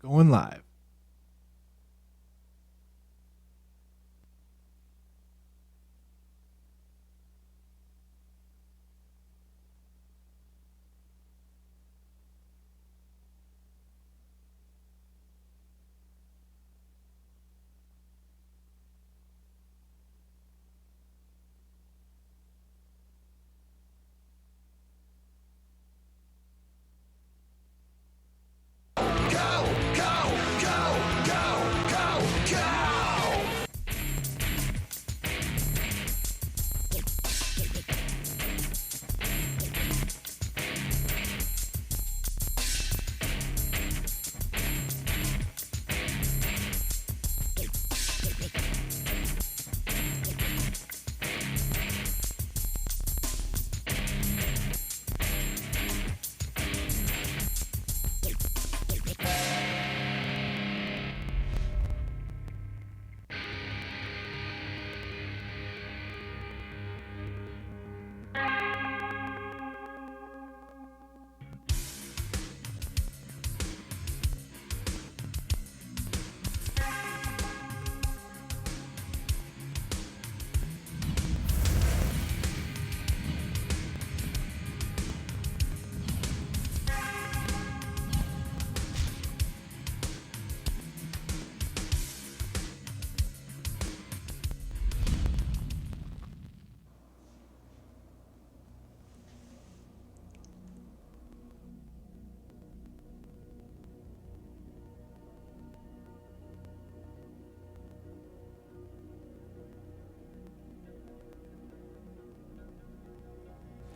going live.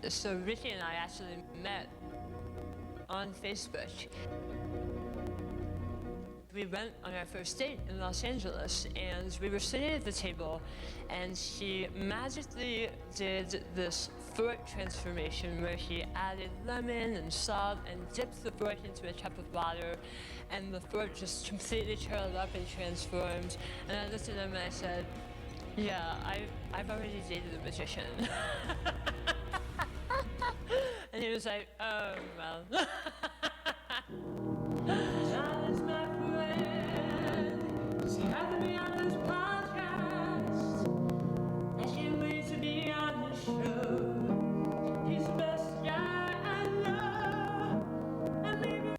So Ricky and I actually met on Facebook. We went on our first date in Los Angeles, and we were sitting at the table, and he magically did this fruit transformation where he added lemon and salt and dipped the fruit into a cup of water, and the fruit just completely curled up and transformed. And I looked at him and I said, yeah, I've already dated a magician. And he was like, oh, well. John is my friend. He's having me on his podcast. I can't wait to be on his show. He's the best guy I know. And maybe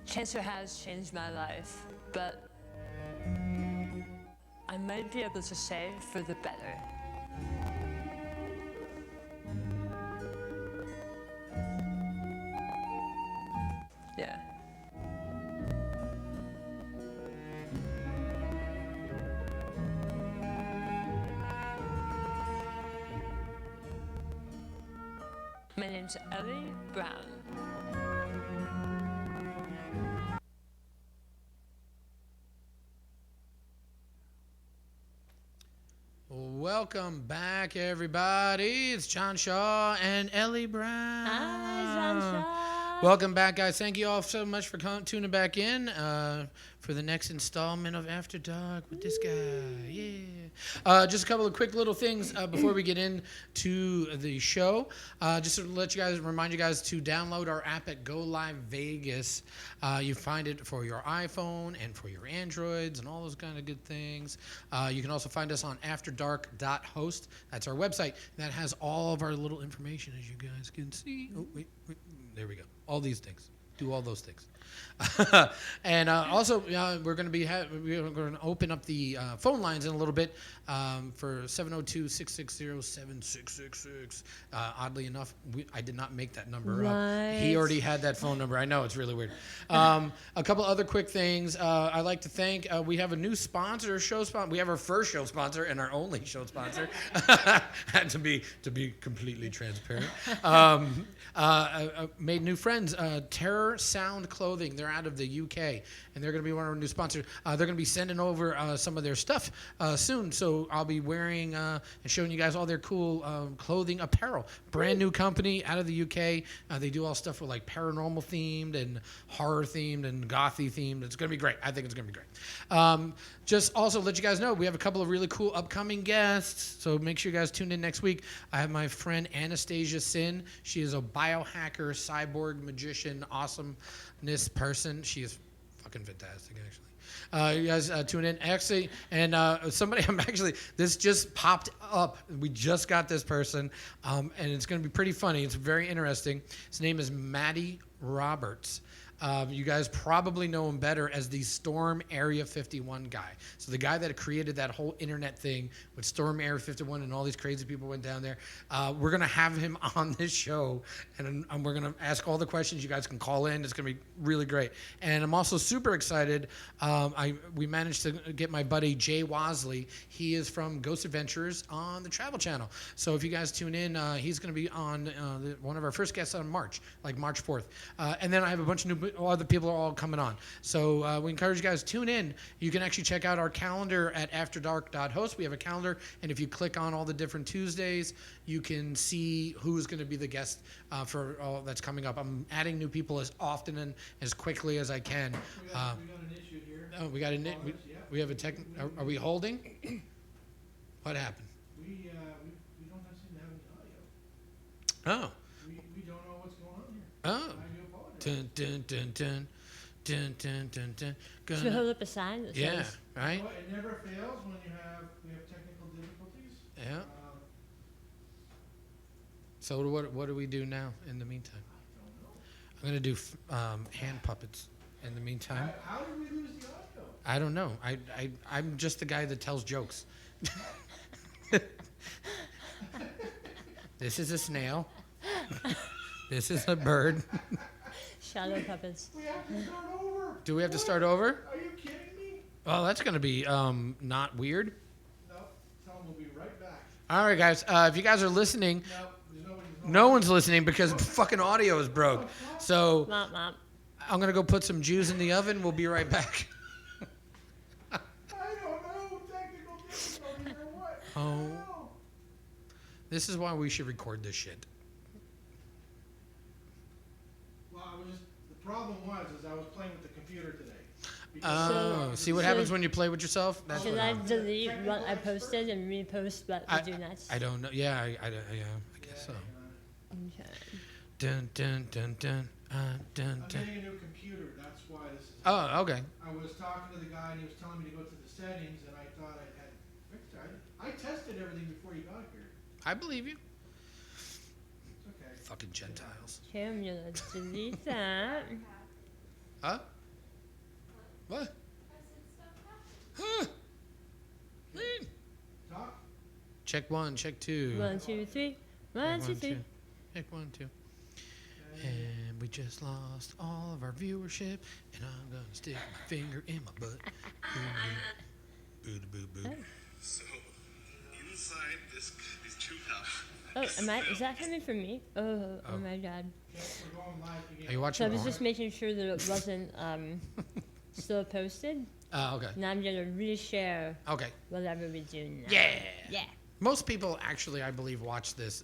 cancer has changed my life, but I might be able to say for the better. Yeah. My name's Ellie Brown. Welcome back, everybody. It's John Shaw and Ellie Brown. Hi, John Shaw. Welcome back, guys. Thank you all so much for tuning back in for the next installment of After Dark with this guy. Yeah. Just a couple of quick little things before we get into the show. Just to remind you guys to download our app at GoLive Vegas. You find it for your iPhone and for your Androids and all those kind of good things. You can also find us on afterdark.host. That's our website. That has all of our little information, as you guys can see. Oh, wait. There we go. All these things. Do all those things. And also, we're going to open up the phone lines in a little bit for 702-660-7666. Oddly enough, I did not make that number up. He already had that phone number. I know, it's really weird. A couple other quick things. I'd like to thank, we have a new sponsor, show sponsor. We have our first show sponsor and our only show sponsor. Had to be completely transparent. Made new friends. Terror Pure Sound Clothing. They're out of the UK, and they're going to be one of our new sponsors. They're going to be sending over some of their stuff soon, so I'll be wearing and showing you guys all their cool clothing apparel. Brand new company out of the UK. They do all stuff with like paranormal themed and horror themed and gothy themed. It's going to be great. I think it's going to be great. Just also let you guys know, we have a couple of really cool upcoming guests, so make sure you guys tune in next week. I have my friend Anastasia Sin. She is a biohacker, cyborg, magician, awesomeness person. She is fucking fantastic, actually. You guys tune in. Actually, and somebody, this just popped up. We just got this person, and it's going to be pretty funny. It's very interesting. His name is Matty Roberts. You guys probably know him better as the Storm Area 51 guy. So the guy that created that whole internet thing with Storm Area 51 and all these crazy people went down there. We're going to have him on this show, and we're going to ask all the questions. You guys can call in. It's going to be really great. And I'm also super excited. We managed to get my buddy Jay Wasley. He is from Ghost Adventures on the Travel Channel. So if you guys tune in, he's going to be on one of our first guests on March 4th. And then I have a bunch of new other people are all coming on. So we encourage you guys to tune in. You can actually check out our calendar at afterdark.host. We have a calendar, and if you click on all the different Tuesdays, you can see who's going to be the guest for all that's coming up. I'm adding new people as often and as quickly as I can. We got an issue here. Oh, we got we have a tech. Are we holding? What happened? We don't seem to have any audio. Oh. We don't know what's going on here. Oh. I do apologize. Dun, dun, dun, dun. Dun, dun, dun, dun. Should we hold up a sign that Yeah, says, right? You know what? It never fails when we have technical difficulties. Yeah. So what do we do now in the meantime? I don't know. I'm going to do hand puppets in the meantime. How did we lose the audio? I don't know. I'm just the guy that tells jokes. This is a snail. This is a bird. shadow puppets? We have to start over. Do we have to start over? Are you kidding me? Oh, that's going to be not weird. No. Tell them we'll be right back. All right, guys. If you guys are listening, No, there's nobody. no one's listening because fucking audio is broke. So Mop. I'm going to go put some Jews in the oven. We'll be right back. I don't know. Technical difficulties or what? Oh. I don't know. This is why we should record this shit. Well, the problem was I was playing with the computer today. Oh, see what happens when you play with yourself? That's Should what I happens. delete what I posted and repost what we do next? I don't know. Yeah, I guess so. Okay. Dun, dun, dun, dun, I'm dun, dun. getting a new computer. That's why this is. Oh, okay. I was talking to the guy and he was telling me to go to the settings, and I thought I had fixed it. I tested everything before you got here. I believe you. It's okay. Fucking Gentiles. Okay, I'm gonna delete that. Huh? What? Huh? Lean. Talk. Check one, check two. 1, 2, 3. 1, 2, 3. Check 1, 2. And we just lost all of our viewership, and I'm gonna stick my finger in my butt. Boo, boo, boo. So, inside these two cups. Oh, is that coming from me? Oh my god. Yes, we're going live again. Are you So watching I was porn? just making sure that it wasn't still posted. Oh, okay. Now I'm gonna reshare Okay. whatever we do now. Yeah. Yeah. Most people actually, I believe, watch this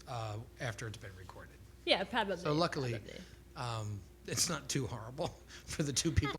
after it's been recorded. Yeah, probably. So luckily, probably. it's not too horrible for the two people.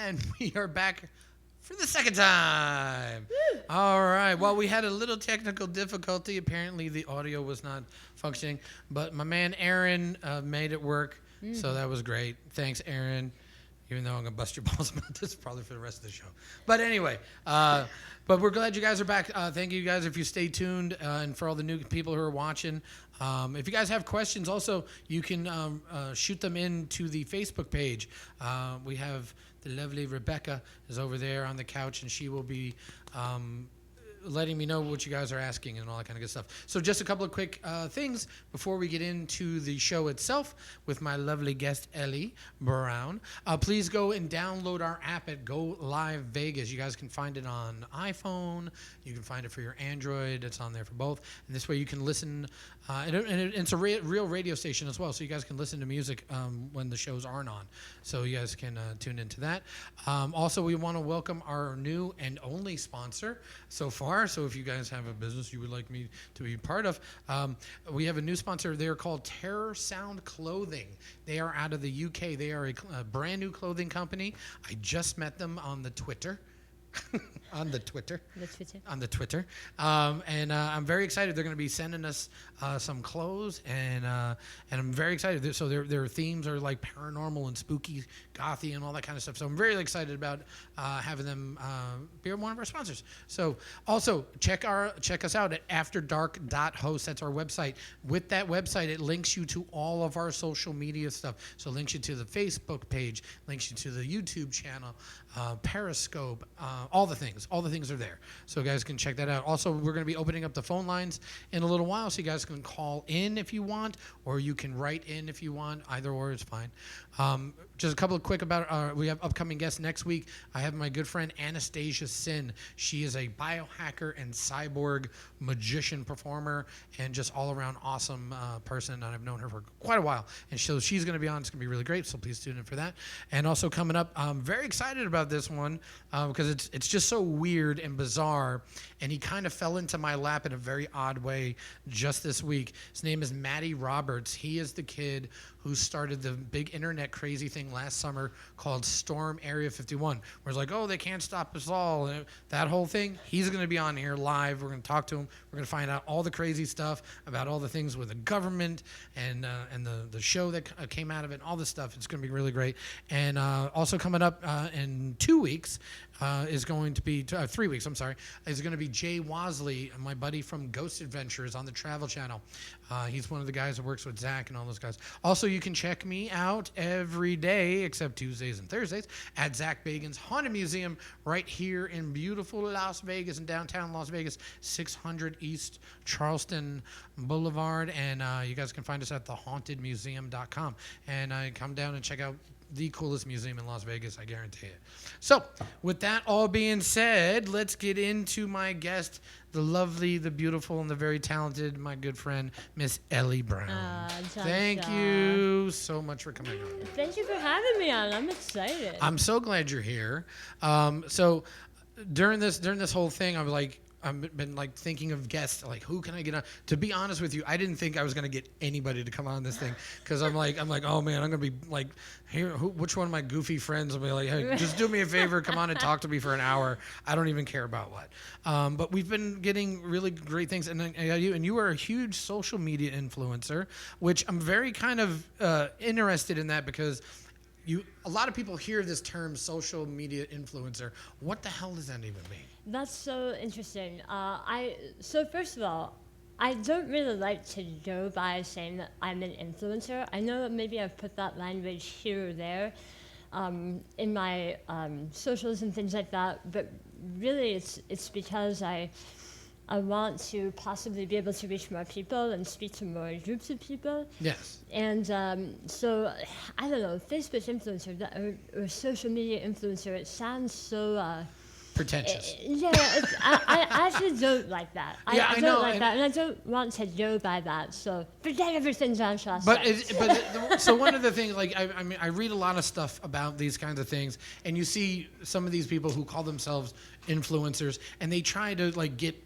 And we are back for the second time. All right. Well, we had a little technical difficulty. Apparently, the audio was not functioning. But my man Aaron made it work. So that was great. Thanks, Aaron. Even though I'm going to bust your balls about this probably for the rest of the show. But anyway, but we're glad you guys are back. Thank you guys if you stay tuned. And for all the new people who are watching, if you guys have questions, also, you can shoot them into the Facebook page. We have the lovely Rebecca is over there on the couch, and she will be letting me know what you guys are asking and all that kind of good stuff. So just a couple of quick things before we get into the show itself with my lovely guest, Ellie Brown. Please go and download our app at GoLive Vegas. You guys can find it on iPhone. You can find it for your Android. It's on there for both. And this way you can listen. And it's a real radio station as well, so you guys can listen to music when the shows aren't on. So you guys can tune into that. Also, we want to welcome our new and only sponsor so far. So if you guys have a business you would like me to be part of, we have a new sponsor. They're called Terror Sound Clothing. They are out of the UK. They are a brand new clothing company. I just met them on the Twitter. On the Twitter. And I'm very excited. They're going to be sending us some clothes, and I'm very excited. So their themes are like paranormal and spooky, gothy, and all that kind of stuff. So I'm very excited about having them be one of our sponsors. So also check us out at afterdark.host. That's our website. With that website, it links you to all of our social media stuff. So it links you to the Facebook page, links you to the YouTube channel, Periscope, all the things are there. So you guys can check that out. Also, we're going to be opening up the phone lines in a little while, so you guys can call in if you want, or you can write in if you want. Either or is fine. Just a couple of quick about we have upcoming guests next week. I have my good friend Anastasia Sin. She is a biohacker and cyborg magician performer and just all around awesome person. And I've known her for quite a while. And so she's going to be on. It's going to be really great. So please tune in for that. And also coming up, I'm very excited about this one because it's just so weird and bizarre. And he kind of fell into my lap in a very odd way just this week. His name is Matty Roberts. He is the kid who started the big internet crazy thing last summer called Storm Area 51, where it's like, oh, they can't stop us all. And that whole thing, he's going to be on here live. We're going to talk to him. We're going to find out all the crazy stuff about all the things with the government and the show that came out of it, and all this stuff. It's going to be really great. And also coming up in 2 weeks is going to be 3 weeks. I'm sorry. Is going to be Jay Wasley, my buddy from Ghost Adventures on the Travel Channel. He's one of the guys that works with Zach and all those guys. Also, you can check me out every day except Tuesdays and Thursdays at Zach Bagan's Haunted Museum right here in beautiful Las Vegas, in downtown Las Vegas, 600 East Charleston Boulevard. And you guys can find us at thehauntedmuseum.com. And come down and check out the coolest museum in Las Vegas, I guarantee it. So, with that all being said, let's get into my guest, the lovely, the beautiful, and the very talented, my good friend, Miss Ellie Brown. Thank you so much for coming on. Thank you for having me on. I'm excited. I'm so glad you're here. So, during this whole thing, I've been like thinking of guests, like who can I get on? To be honest with you, I didn't think I was gonna get anybody to come on this thing because I'm like, oh man, I'm gonna be like, here, which one of my goofy friends will be like, hey, just do me a favor, come on and talk to me for an hour. I don't even care about what. But we've been getting really great things, and you are a huge social media influencer, which I'm very kind of interested in that because. A lot of people hear this term social media influencer. What the hell does that even mean? That's so interesting. So first of all, I don't really like to go by saying that I'm an influencer. I know that maybe I've put that language here or there in my socials and things like that, but really it's because I want to possibly be able to reach more people and speak to more groups of people. Yes. And so, I don't know, Facebook influencer or social media influencer, it sounds so... pretentious. I actually don't like that. I don't know, like that, and I don't want to go by that, so forget everything John Shaw said. So one of the things, like, I mean, I read a lot of stuff about these kinds of things, and you see some of these people who call themselves influencers, and they try to, like, get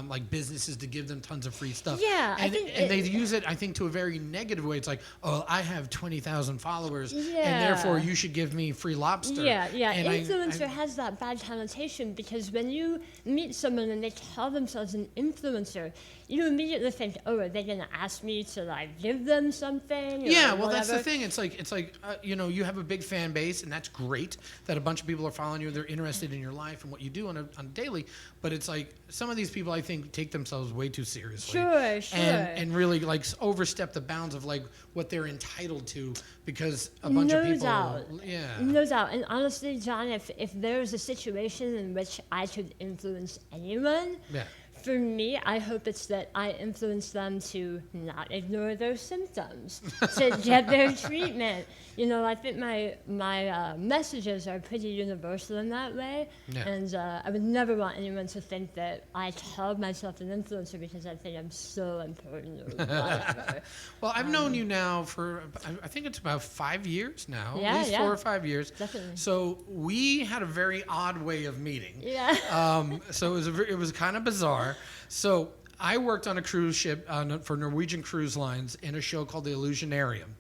like businesses to give them tons of free stuff. Yeah, I and, think and they use it, I think, to a very negative way. It's like, oh, I have 20,000 followers, and therefore you should give me free lobster. Yeah, yeah. And Influencer has that bad connotation because when you meet someone and they call themselves an influencer, you immediately think, oh, are they gonna ask me to like give them something? Or yeah, well, that's the whatever? thing. It's like you know, you have a big fan base, and that's great that a bunch of people are following you. They're interested in your life and what you do on a daily. But it's like some of these people, I think, take themselves way too seriously. Sure, sure. And really like overstep the bounds of like what they're entitled to because a bunch of people. Doubt. Yeah. No doubt. And honestly, John, if there's a situation in which I could influence anyone, Yeah. for me, I hope it's that I influence them to not ignore their symptoms, to get their treatment. You know, I think my messages are pretty universal in that way. Yeah. And I would never want anyone to think that I called myself an influencer because I think I'm so important or whatever. Well, I've known you now for, I think it's about 5 years now, Yeah, at least yeah. 4 or 5 years. Definitely. So we had a very odd way of meeting. Yeah. So it was kind of bizarre. So I worked on a cruise ship for Norwegian Cruise Lines in a show called The Illusionarium.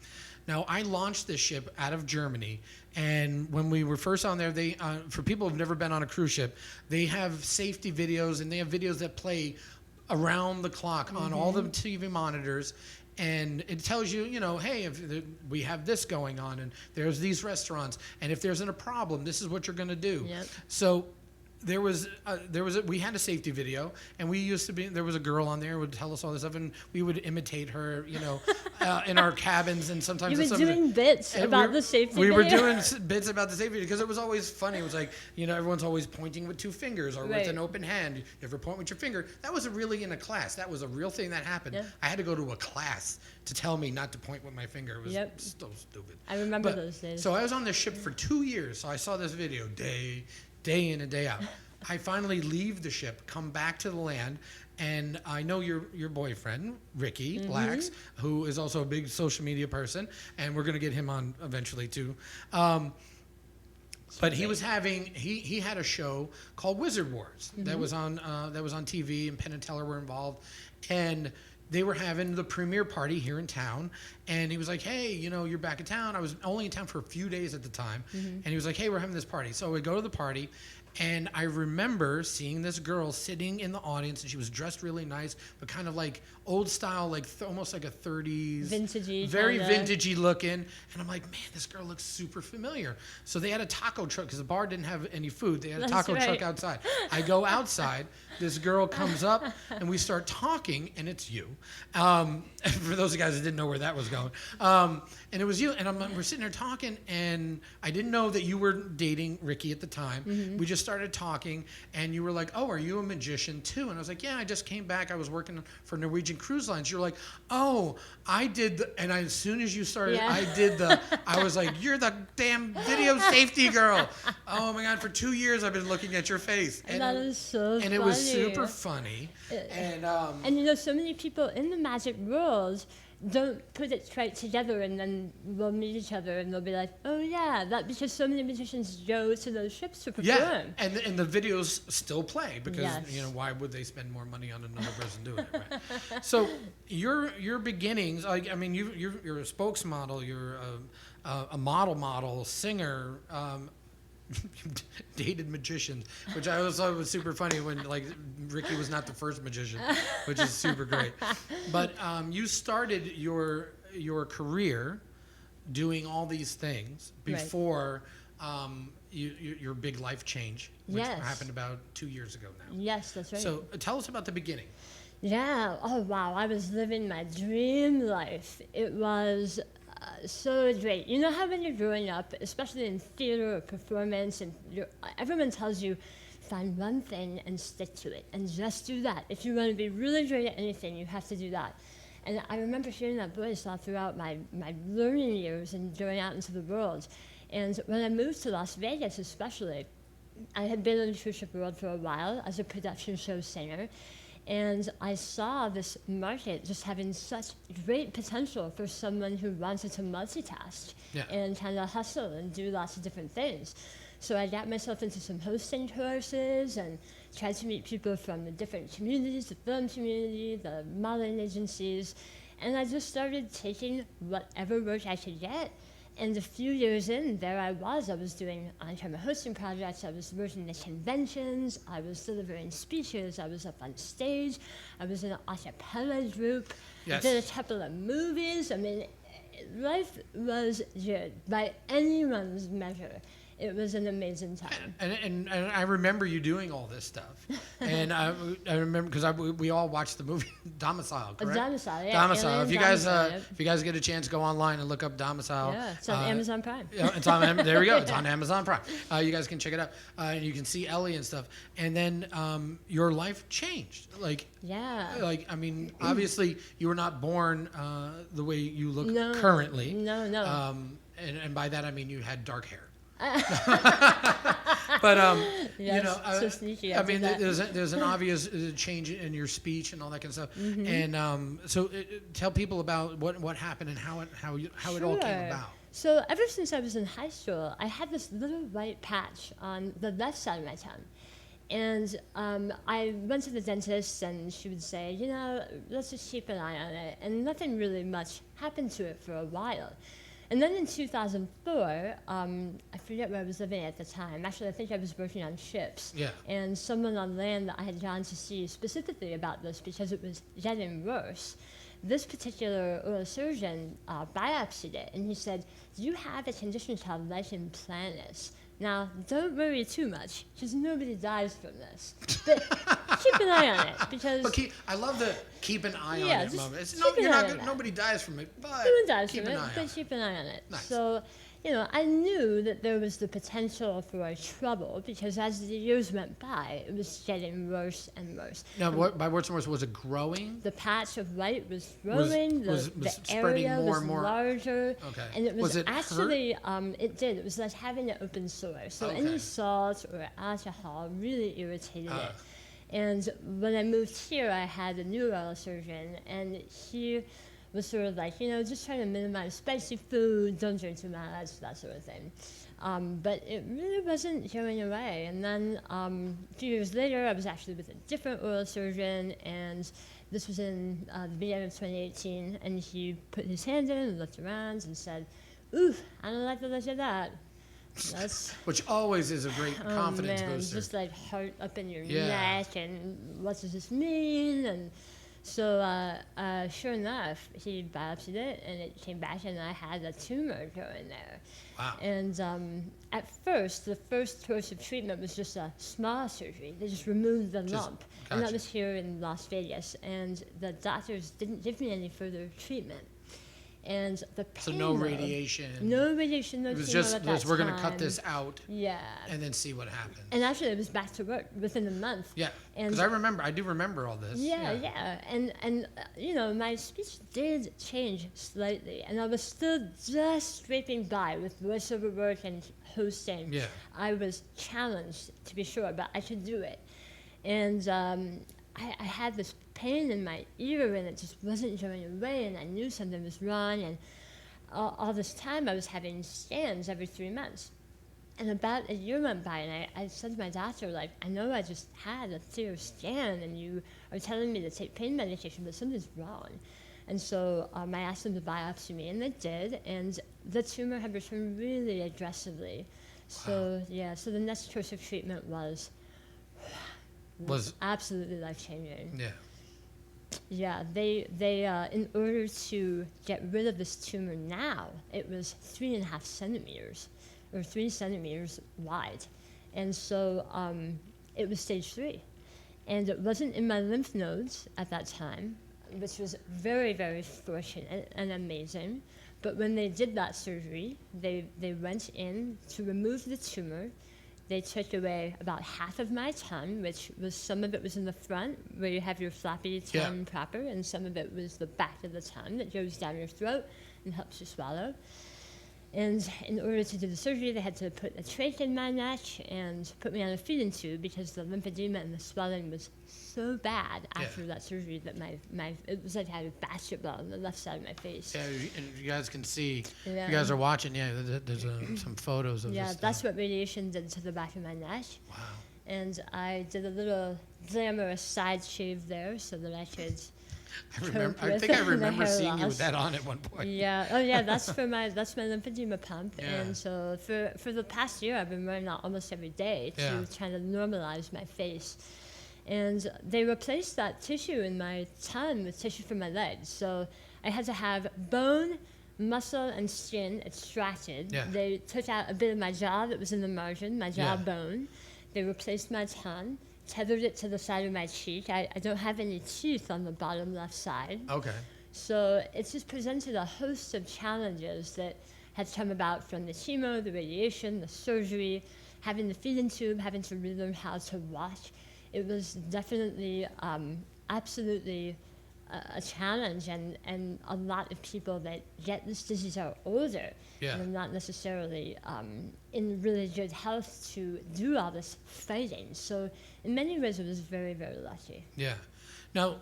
Now, I launched this ship out of Germany, and when we were first on there, they for people who've never been on a cruise ship, they have safety videos, and they have videos that play around the clock on all the TV monitors, and it tells you, you know, hey, if we have this going on, and there's these restaurants, and if there's a problem, this is what you're going to do. Yep. So we had a safety video, and there was a girl on there who would tell us all this stuff, and we would imitate her, you know, in our cabins, and sometimes You were doing bits and about the safety we were video? doing bits about the safety because it was always funny. It was like, you know, everyone's always pointing with 2 fingers or with Right. an open hand. You ever point with your finger? That wasn't really in a class. That was a real thing that happened. Yeah. I had to go to a class to tell me not to point with my finger. It was Yep. so stupid. I remember But- those days. So I was on this ship for 2 years. So I saw this video day in and day out. I finally leave the ship, come back to the land, and I know your boyfriend, Ricky Blacks, who is also a big social media person, and we're going to get him on eventually too. But he was he had a show called Wizard Wars that was on TV, and Penn and Teller were involved, and they were having the premiere party here in town, and he was like, hey, you know, you're back in town. I was only in town for a few days at the time, and he was like, hey, we're having this party. So we go to the party, and I remember seeing this girl sitting in the audience, and she was dressed really nice, but kind of like old style, like almost like a 30s. Vintagey Very kinda. vintagey looking. And I'm like, man, this girl looks super familiar. So they had a taco truck, because the bar didn't have any food. They had a That's taco truck right. outside. I go outside. This girl comes up, and we start talking, and it's you. For those of you guys that didn't know where that was going. And it was you. And we're sitting there talking, and I didn't know that you were dating Ricky at the time. We just started talking, and you were like, oh, are you a magician too? And I was like, yeah, I just came back. I was working for Norwegian Cruise Lines. You're like, oh, I did and as soon as you started, Yeah. I was like, you're the damn video safety girl. Oh my God, for 2 years I've been looking at your face. And that is so And funny. it was super funny. And you know, so many people in the magic world don't put it quite together, and then we'll meet each other and they'll be like, oh yeah, that because so many magicians go to those ships to perform. Yeah, and the videos still play because Yes. you know, why would they spend more money on another person doing it, right? So your beginnings, like, I mean, you're a spokesmodel, you're a model, singer. You dated magicians, which I always thought was super funny when like Ricky was not the first magician, which is super great. But you started your career doing all these things Right. before your big life change, which Yes. happened about 2 years ago now. Yes, that's right. So tell us about the beginning. Yeah. Oh, wow. I was living my dream life. It was so great. You know how when you're growing up, especially in theater or performance, and everyone tells you, find one thing and stick to it, and just do that. If you want to be really great at anything, you have to do that. And I remember hearing that voice all throughout my learning years and going out into the world. And when I moved to Las Vegas especially, I had been in the cruise ship world for a while as a production show singer, and I saw this market just having such great potential for someone who wanted to multitask Yeah. and kind of hustle and do lots of different things. So I got myself into some hosting courses and tried to meet people from the different communities, the film community, the modeling agencies, and I just started taking whatever work I could get. And a few years in, there I was doing on-camera hosting projects, I was working at conventions, I was delivering speeches, I was up on stage, I was in an a cappella group, Yes. did a couple of movies. I mean, life was good by anyone's measure. It was an amazing time. And I remember you doing all this stuff, and I remember because we all watched the movie Domicile, correct? Domicile, yeah. Domicile. Alien If you guys Domicile, yep. if you guys get a chance, go online and look up Domicile. Yeah, it's on Amazon Prime. Yeah, it's on. There we go. It's on Amazon Prime. You guys can check it out, and you can see Ellie and stuff. And then your life changed. Yeah. I mean, obviously you were not born the way you look No. currently. No. And by that I mean you had dark hair. But Yeah, you know, so sneaky. I did mean, that. there's an obvious change in your speech and all that kind of stuff. Mm-hmm. And so, tell people about what happened and how it all came Sure. about. So ever since I was in high school, I had this little white patch on the left side of my tongue. And I went to the dentist, and she would say, you know, let's just keep an eye on it. And nothing really much happened to it for a while. And then in 2004, I forget where I was living at the time. Actually, I think I was working on ships. Yeah. And someone on land that I had gone to see specifically about this because it was getting worse. This particular oral surgeon biopsied it, and he said, you have a condition called lichen planus. Now, don't worry too much, because nobody dies from this. But keep an eye on it, because But I love the keep an eye Yeah, on it just moment. It's keep an eye on that. nobody dies from it, but no one dies keep from an it, eye on but it. keep an eye on it. Nice. So, you know, I knew that there was the potential for trouble, because as the years went by, it was getting worse and worse. Now, by worse and worse, was it growing? The patch of light was growing, was the spreading area more was and more? larger, Okay. and it was, Was it hurt? actually, it did. It was like having an open sore. So Okay. any salt or alcohol really irritated Ah. it. And when I moved here, I had a neuro surgeon, and he was sort of like, you know, just trying to minimize spicy food, don't drink too much, that sort of thing. But it really wasn't going away. And then a few years later, I was actually with a different oral surgeon, and this was in the beginning of 2018, and he put his hand in and looked around and said, ooh, I don't like the look of that. That's Which always is a great confidence man, booster. just like heart up in your Yeah. neck, and what does this mean? And so, sure enough, he biopsied it, and it came back, and I had a tumor growing there. Wow. And at first, the first course of treatment was just a small surgery. They just removed the lump, and that gotcha. was here in Las Vegas. And the doctors didn't give me any further treatment. And the So pain, no though- radiation. no radiation, no It was chemo just at that we're gonna time. cut this out Yeah. and then see what happens. And actually, it was back to work within a month. Yeah, And because I do remember all this. yeah. And you know, my speech did change slightly, and I was still just scraping by with voiceover work and hosting. Yeah. I was challenged, to be sure, but I could do it. And I had this pain in my ear, and it just wasn't going away, and I knew something was wrong, and all this time I was having scans every 3 months. And about a year went by, and I said to my doctor, like, I know I just had a clear scan, and you are telling me to take pain medication, but something's wrong. And so I asked them to biopsy me, and they did, and the tumor had returned really aggressively. So, yeah, so the next course of treatment was absolutely life-changing. Yeah. Yeah, they in order to get rid of this tumor now, it was 3.5 centimeters, or 3 centimeters wide. And so it was stage 3. And it wasn't in my lymph nodes at that time, which was very, very fortunate and amazing. But when they did that surgery, they went in to remove the tumor. They took away about half of my tongue, which was some of it was in the front, where you have your floppy tongue proper, and some of it was the back of the tongue that goes down your throat and helps you swallow. And in order to do the surgery, they had to put a trach in my neck and put me on a feeding tube because the lymphedema and the swelling was so bad after that surgery that it was like I had a basketball on the left side of my face. Yeah, and you guys can see, Yeah. you guys are watching, there's some photos of this Yeah, stuff. that's what radiation did to the back of my neck. Wow. And I did a little glamorous side shave there so that I could. I think I remember seeing you with that on at one point. Yeah. Oh, yeah. That's my lymphedema pump. Yeah. And so for the past year, I've been wearing that almost every day to try to normalize my face. And they replaced that tissue in my tongue with tissue from my legs. So I had to have bone, muscle, and skin extracted. Yeah. They took out a bit of my jaw that was in the margin, my jaw Yeah. bone. They replaced my tongue, tethered it to the side of my cheek. I don't have any teeth on the bottom left side. Okay. So it's just presented a host of challenges that had come about from the chemo, the radiation, the surgery, having the feeding tube, having to relearn how to walk. It was definitely absolutely a challenge, and a lot of people that get this disease are older Yeah. and not necessarily in really good health to do all this fighting. So in many ways, it was very, very lucky. Yeah. Now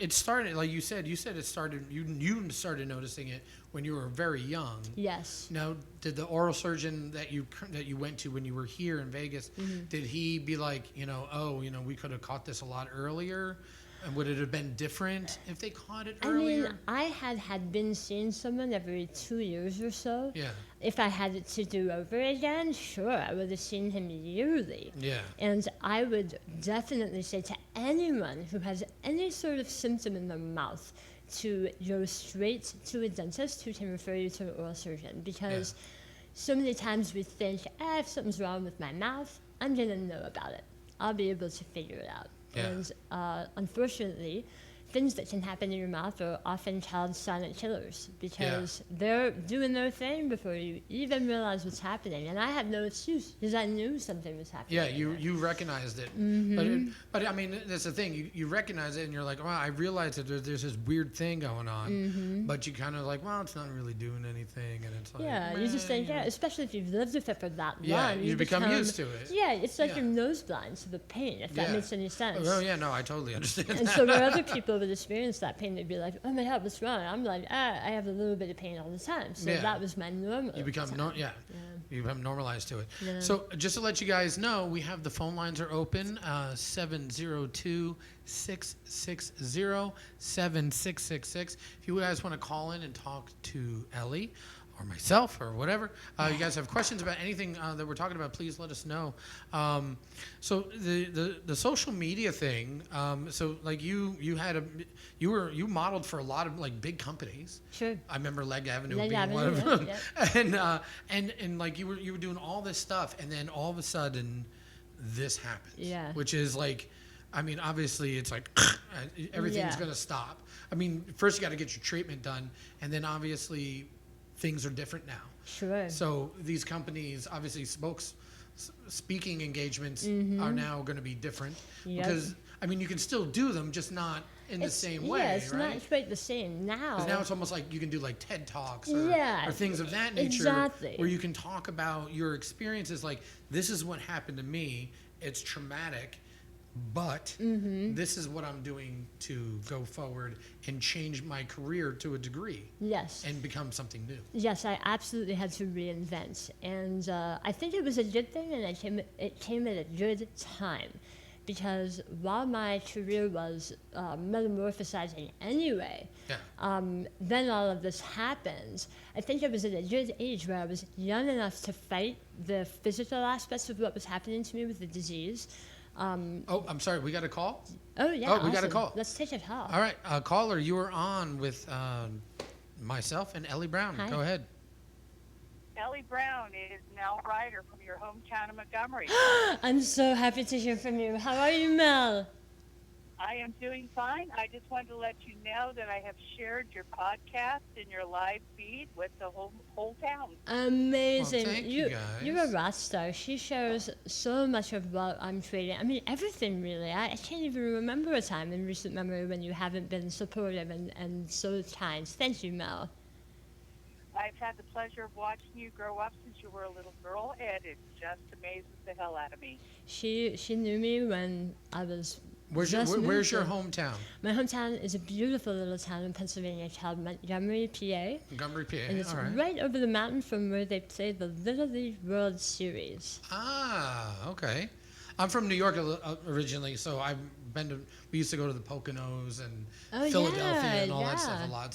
it started, like you said it started, you started noticing it when you were very young. Yes. Now, did the oral surgeon that you went to when you were here in Vegas, did he be like, we could have caught this a lot earlier? And would it have been different if they caught it earlier? I mean, I had been seeing someone every 2 years or so. Yeah. If I had it to do over again, sure, I would have seen him yearly. Yeah. And I would definitely say to anyone who has any sort of symptom in their mouth to go straight to a dentist who can refer you to an oral surgeon. Because so many times we think, if something's wrong with my mouth, I'm going to know about it. I'll be able to figure it out. Yeah. And unfortunately, things that can happen in your mouth are often called silent killers because they're doing their thing before you even realize what's happening. And I had no excuse because I knew something was happening. Yeah, you recognized it. But I mean, that's the thing. You recognize it and you're like, well, I realize that there's this weird thing going on. But you kind of like, well, it's not really doing anything. And it's like, Yeah, you just think, especially if you've lived with it for that Yeah, long. you become used to it. Yeah, it's like Yeah. your nose blind to the pain, if that makes any sense. Oh, yeah, no, I totally understand And that. so where other people would experience that pain, they'd be like, oh my God, what's wrong? I'm like, I have a little bit of pain all the time. So Yeah. that was my normal. You become you become normalized to it. Yeah. So just to let you guys know, we have the phone lines are open, 702-660-7666. If you guys want to call in and talk to Ellie or myself or whatever, you guys have questions about anything that we're talking about, please let us know. So the social media thing, so like you modeled for a lot of like big companies. Sure. I remember Leg Avenue Leg being one Avenue, of them. yeah. And like you were doing all this stuff, and then all of a sudden this happens. Yeah. Which is like, I mean, obviously it's like everything's Yeah. gonna stop. I mean, first you got to get your treatment done, and then obviously things are different now. Sure. So these companies, obviously, speaking engagements are now going to be different Yep. because I mean you can still do them, just not in the same way, Yeah, it's right? not quite the same now. 'Cause now it's almost like you can do like TED Talks or, Yeah, or things of that nature exactly. where you can talk about your experiences like, this is what happened to me, it's traumatic, but this is what I'm doing to go forward and change my career to a degree Yes. and become something new. Yes, I absolutely had to reinvent. And I think it was a good thing, and it came at a good time. Because while my career was metamorphosizing anyway, then all of this happened. I think it was at a good age where I was young enough to fight the physical aspects of what was happening to me with the disease. Oh, I'm sorry, we got a call? Oh, yeah. Oh, we got a awesome. call. Let's take a call. All right, caller, you are on with myself and Ellie Brown. Hi. Go ahead. Ellie Brown is Mel Ryder from your hometown of Montgomery. I'm so happy to hear from you. How are you, Mel? I am doing fine. I just wanted to let you know that I have shared your podcast and your live feed with the whole town. Amazing. Well, thank you, guys. You're a rock star. She shares so much of what I'm creating. I mean, everything really. I can't even remember a time in recent memory when you haven't been supportive and so kind. Thank you, Mel. I've had had the pleasure of watching you grow up since you were a little girl, and it just amazes the hell out of me. She knew me when I was Where's just your moved in. hometown? My hometown is a beautiful little town in Pennsylvania called Montgomery, PA. Montgomery, PA. And it's All right. right over the mountain from where they play the Little League World Series. Ah, okay. I'm from New York originally, so I've been to. We used to go to the Poconos and Oh, Philadelphia yeah, and all that yeah. stuff a lot.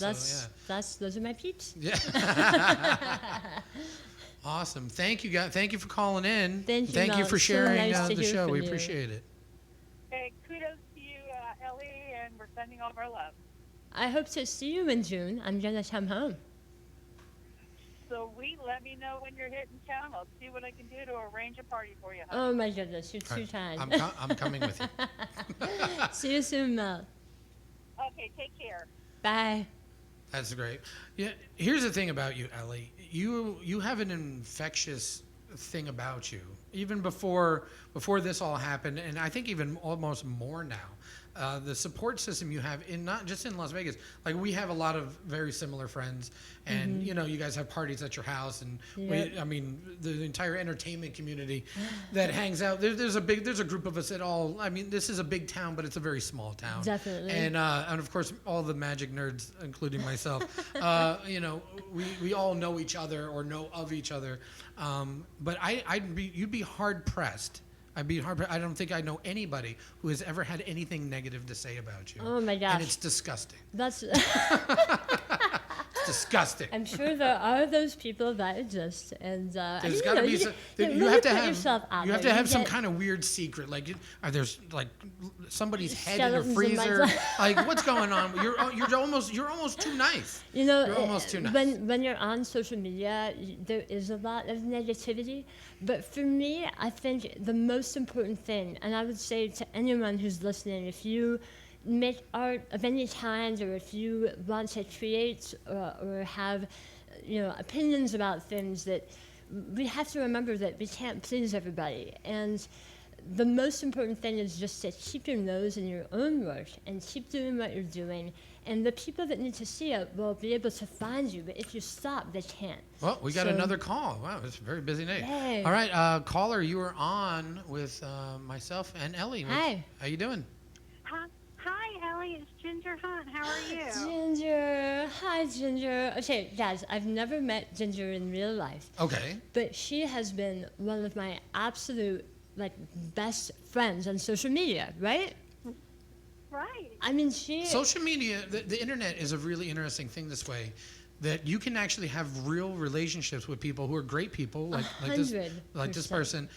Those are my peeps. Yeah. Awesome. Thank you, guys. Thank you for calling in. Thank you, Thank you Mel. for It's so sharing nice to the hear show. from We you. appreciate it. Hey, kudos to you, Ellie, and we're sending all of our love. I hope to see you in June. I'm gonna come home. So let me know when you're hitting town. I'll see what I can do to arrange a party for you. Honey. Oh my goodness, you're All too right. kind. I'm coming with you. See you soon, Mel. Okay, take care. Bye. That's great. Yeah. Here's the thing about you, Ellie. You have an infectious thing about you. Even before this all happened, and I think even almost more now. The support system you have in not just in Las Vegas, like we have a lot of very similar friends, and you know you guys have parties at your house, and Yep. I mean the entire entertainment community that hangs out. There's a group of us that all. I mean this is a big town, but it's a very small town. Definitely. And of course all the magic nerds, including myself. You know we all know each other or know of each other, but you'd be hard pressed. I don't think I know anybody who has ever had anything negative to say about you. Oh my gosh. And it's disgusting. That's. It's disgusting. I'm sure there are those people that exist, and There's got to be some. You have to have some kind of weird secret. Like, are there's like somebody's head in a Skeletons in my freezer? closet. Like, what's going on? You're almost too nice. You know, You're almost too nice. when you're on social media, there is a lot of negativity. But for me, I think the most important thing, and I would say to anyone who's listening, if you make art of any kind, or if you want to create or have, opinions about things, that we have to remember that we can't please everybody. And the most important thing is just to keep your nose in your own work and keep doing what you're doing. And the people that need to see it will be able to find you. But if you stop, they can't. Well, we got So- another call. Wow, it's a very busy day. Yay. All right, caller, you are on with myself and Ellie. Hi. How you doing? Hi, Ellie. It's Ginger Hunt. How are you? Ginger. Hi, Ginger. Okay, guys, I've never met Ginger in real life. Okay. But she has been one of my absolute, best friends on social media, right? Right. I mean, she... Social media, the internet is a really interesting thing this way, that you can actually have real relationships with people who are great people, like this 100%. person,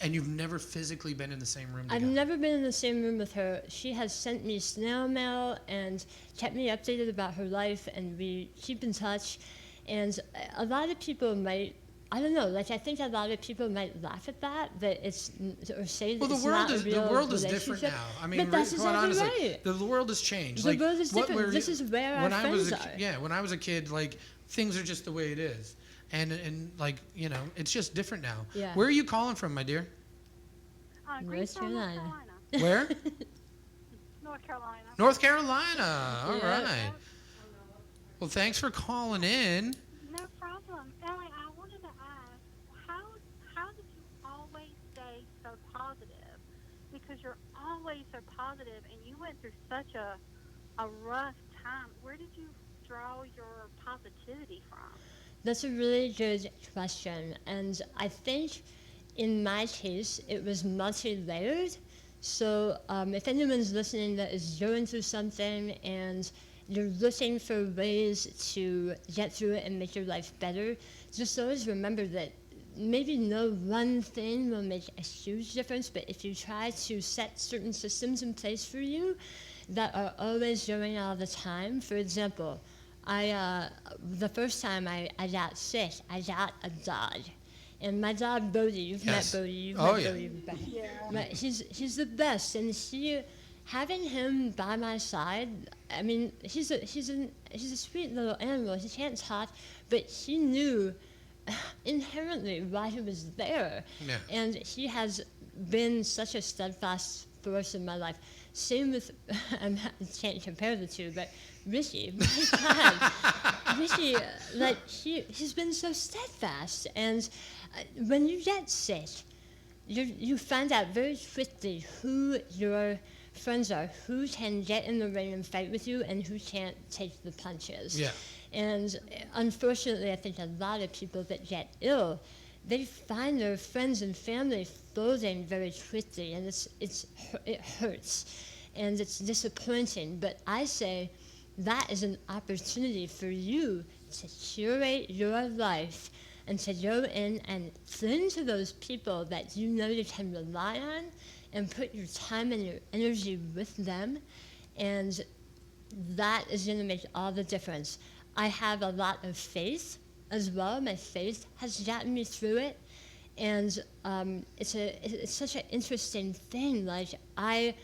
and you've never physically been in the same room I've together. never been in the same room with her. She has sent me snail mail and kept me updated about her life, and we keep in touch. And a lot of people might, I don't know, I think a lot of people might laugh at that it's, or say that Well, it's not a real the world is different relationship. now. I mean, but that's quite exactly honestly, right. the world has changed. The world is what different. This is where our when I was friends a, are. Yeah, when I was a kid, things are just the way it is, and it's just different now. Yeah. Where are you calling from, my dear? North Greensboro, North Carolina. Carolina. Where? North Carolina. North Carolina. All Yeah. right. Well, thanks for calling in. No problem. Ellie, I wanted to ask, how did you always stay so positive? Because you're always so positive, and you went through such a rough time. Where did you draw your positivity from? That's a really good question. And I think in my case, it was multi-layered. So if anyone's listening that is going through something and you're looking for ways to get through it and make your life better, just always remember that maybe no one thing will make a huge difference, but if you try to set certain systems in place for you that are always going all the time. For example, the first time I got sick, I got a dog. And my dog Bodie, you've Yes. met Bodie, you've Oh, met yeah. Bodie. Yeah. But he's the best, and having him by my side, I mean, he's a sweet little animal. He can't talk, but he knew inherently why he was there. Yeah. And he has been such a steadfast force in my life. Same with, I can't compare the two, but Ricky, my God, Ricky, like he's been so steadfast, and when you get sick, you find out very quickly who your friends are, who can get in the ring and fight with you, and who can't take the punches. Yeah. And unfortunately, I think a lot of people that get ill, they find their friends and family folding very quickly, and it hurts, and it's disappointing. But I say that is an opportunity for you to curate your life and to go in and cling to those people that you know you can rely on and put your time and your energy with them, and that is going to make all the difference. I have a lot of faith as well. My faith has gotten me through it, and it's such an interesting thing. Like I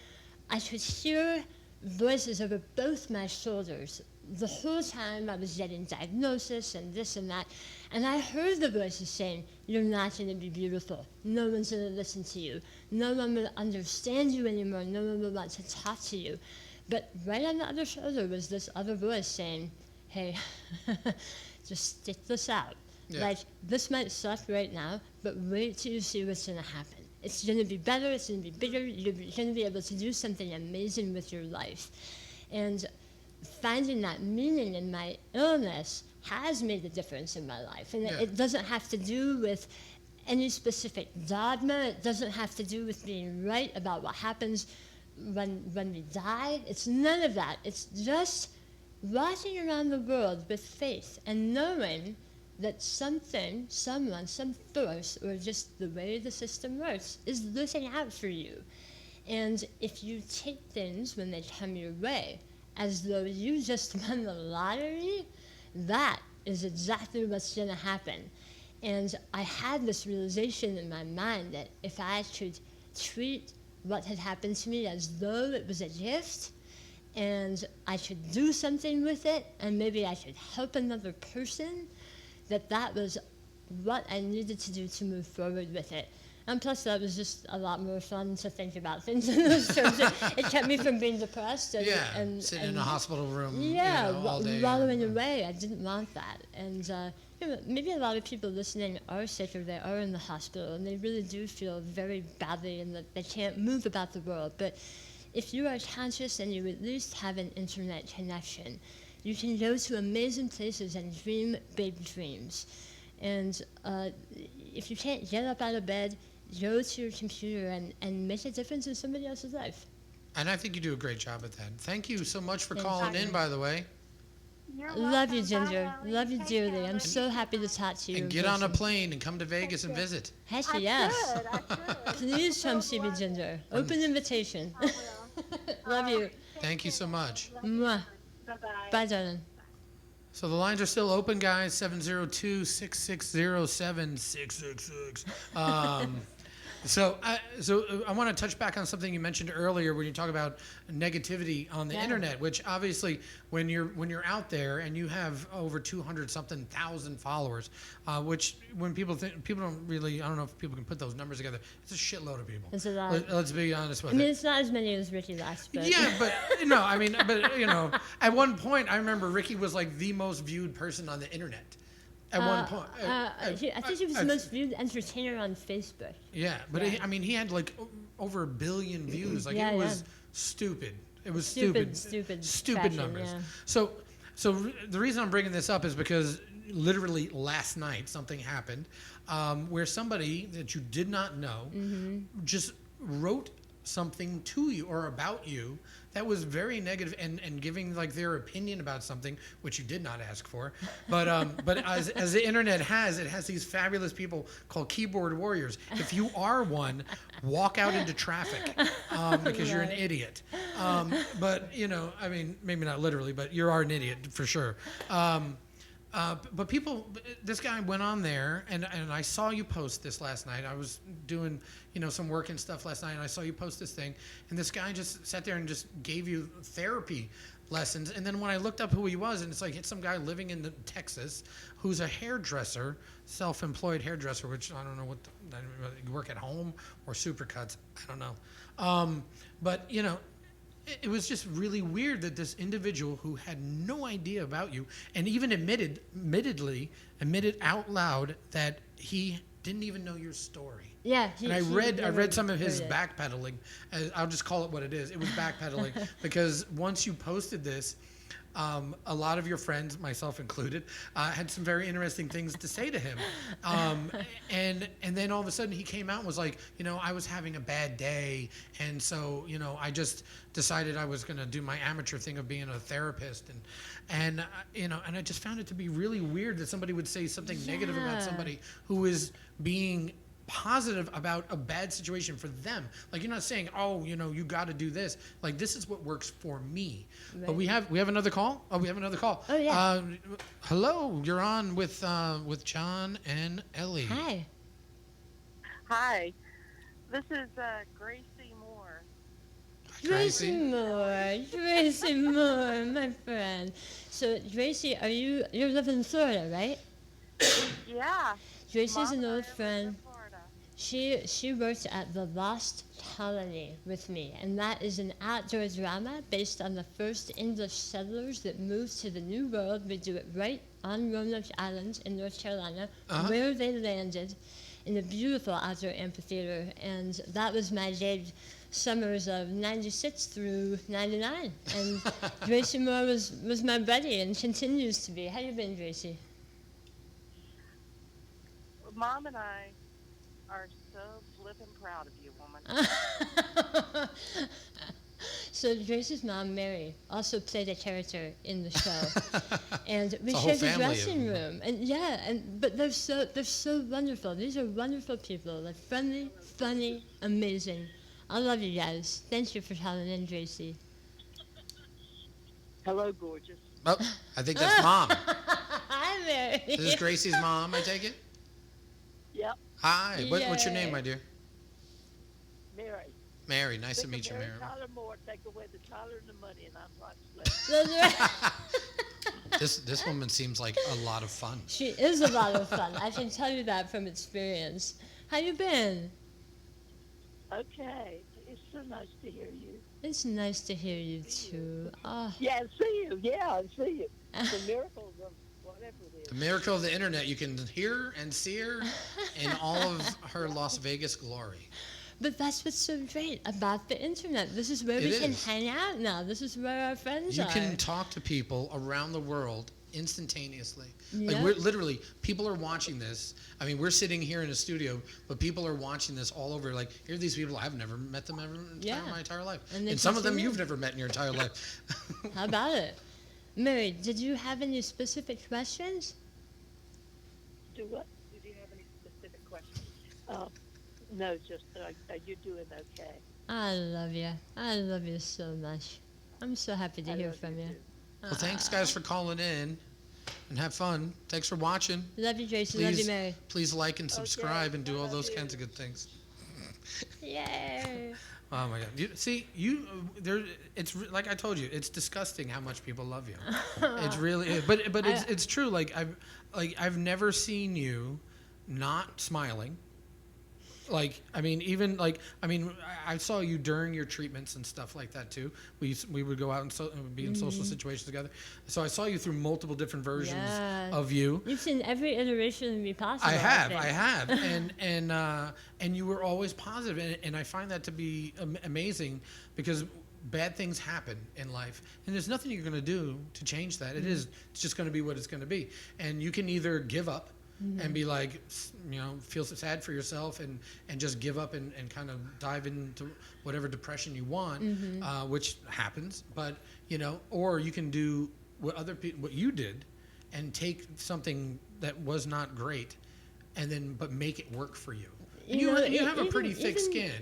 could hear voices over both my shoulders the whole time I was getting diagnosis and this and that, and I heard the voices saying, "You're not going to be beautiful. No one's going to listen to you. No one will understand you anymore. No one will want to talk to you." But right on the other shoulder was this other voice saying, "Hey, just stick this out. Yeah. Like, this might suck right now, but wait till you see what's going to happen. It's going to be better. It's going to be bigger. You're going to be able to do something amazing with your life." And finding that meaning in my illness has made a difference in my life. And Yeah. it doesn't have to do with any specific dogma. It doesn't have to do with being right about what happens when we die. It's none of that. It's just walking around the world with faith and knowing that something, someone, some force, or just the way the system works is looking out for you. And if you take things when they come your way as though you just won the lottery, that is exactly what's going to happen. And I had this realization in my mind that if I could treat what had happened to me as though it was a gift, and I could do something with it, and maybe I could help another person, that was what I needed to do to move forward with it. And plus, that was just a lot more fun to think about things in those terms. It kept me from being depressed. And sitting in a hospital room, yeah, all day. wallowing away. I didn't want that. And maybe a lot of people listening are sick or they are in the hospital, and they really do feel very badly and that they can't move about the world. But if you are conscious and you at least have an internet connection, you can go to amazing places and dream big dreams. And if you can't get up out of bed, go to your computer and make a difference in somebody else's life. And I think you do a great job at that. Thank you so much for Thank calling you. in, by the way. You're Love you, welcome. Ginger. Bye, Ellie. Love you Take dearly. care. I'm Love so you. happy to talk to you. And in get on a person. plane and come to Vegas and visit. Heck I yes. should. I should. Please So come see me, glad- Ginger. Open invitation. I will. Love you. Thank you so much. Mwah. Bye-bye. Bye, darling. So the lines are still open, guys. 702-660-7666. So I want to touch back on something you mentioned earlier when you talk about negativity on the Yeah. internet, which obviously when you're out there and you have over 200-something thousand followers, which when people don't really, I don't know if people can put those numbers together. It's a shitload of people. It's a lot. Let's be honest with I mean, it. it's not as many as Ricky last, but Yeah, but no, I mean, but at one point I remember Ricky was like the most viewed person on the internet. At one point, I think he was the most viewed entertainer on Facebook. Yeah, but Yeah. he had like over 1 billion views. Like Yeah, it was yeah. stupid. It was Stupid stupid fashion, numbers. yeah. So the reason I'm bringing this up is because literally last night something happened where somebody that you did not know just wrote something to you or about you that was very negative and giving like their opinion about something which you did not ask for, but as the internet has, it has these fabulous people called keyboard warriors. If you are one, walk out into traffic because you're an idiot. But I mean, maybe not literally, but you are an idiot for sure. But people, this guy went on there, and I saw you post this last night. I was doing, some work and stuff last night, and I saw you post this thing, and this guy just sat there and just gave you therapy lessons. And then when I looked up who he was, and it's like, it's some guy living in Texas who's a hairdresser, self-employed hairdresser, which I don't know what, you work at home or Supercuts, I don't know. But, it was just really weird that this individual who had no idea about you and even admitted out loud that he didn't even know your story. Yeah. And I read some of his backpedaling. I'll just call it what it is. It was backpedaling because once you posted this, a lot of your friends, myself included, had some very interesting things to say to him. And then all of a sudden he came out and was like, I was having a bad day. And so, I just decided I was going to do my amateur thing of being a therapist. And I just found it to be really weird that somebody would say something negative about somebody who is being positive about a bad situation for them. Like, you're not saying, you got to do this. Like, this is what works for me. Right. But we have another call. We have another call. Oh yeah. Hello, you're on with John and Ellie. Hi. Hi, this is Gracie Moore. Tracy Moore, my friend. So Tracy, you're living in Florida, right? Yeah. Tracy's Mom an and I old live in friend. Florida. She worked at the Lost Colony with me, and that is an outdoor drama based on the first English settlers that moved to the New World. We do it right on Roanoke Island in North Carolina, where they landed, in a beautiful outdoor amphitheater, and that was my late summers of '96 through '99. And Tracy Moore was my buddy and continues to be. How you been, Tracy? Mom and I are so flippin' proud of you, woman. So Tracy's mom, Mary, also played a character in the show, and we It's a whole shared the family of dressing them. room. But they're so wonderful. These are wonderful people. They're friendly, funny, amazing. I love you guys. Thank you for calling in, Tracy. Hello, gorgeous. Oh, I think that's Mom. Hi, Mary. This is Gracie's mom, I take it? Yep, Hi. What's your Yay. name, my dear? Mary. Mary. Nice to meet you, Mary. Tyler Moore, take away the Tyler and the money, and I'm like, That's right. This woman seems like a lot of fun. She is a lot of fun. I can tell you that from experience. How you been? okay, it's so nice to hear you. It's nice to hear you too. Oh. Yeah, I see you. Yeah, I see you. The miracles of whatever it The is. miracle of the internet. You can hear and see her in all of her Las Vegas glory. But that's what's so great about the internet. This is where It we can is. hang out now. This is where our friends You are. can talk to people around the world instantaneously. Like, Yeah. we're literally, people are watching this. I mean, we're sitting here in a studio, but people are watching this all over. Like, here are these people, I've never met them ever in my entire life. And they And some of them continue. you've never met in your entire life. How about it? Mary, did you have any specific questions? Do what? Did you have any specific questions? No, just are you doing okay? I love you. I love you so much. I'm so happy to I hear love from you. too. Well, thanks, guys, for calling in. And have fun. Thanks for watching. Love you, Tracy. Love you, Please, Mary. please like and subscribe and do all love those you. kinds of good things. Yay. Oh my God! It's like I told you. It's disgusting how much people love you. It's really, but it's true. Like I've never seen you not smiling. I saw you during your treatments and stuff like that too. We would go out and be in social situations together. So I saw you through multiple different versions Yeah. of you. You've seen every iteration of me possible. I think. have, and you were always positive, and I find that to be amazing because bad things happen in life, and there's nothing you're going to do to change that. It's just going to be what it's going to be, and you can either give up and be like, feel sad for yourself and just give up and kind of dive into whatever depression you want, which happens, but or you can do what you did and take something that was not great and but make it work for you. And you have a pretty thick skin.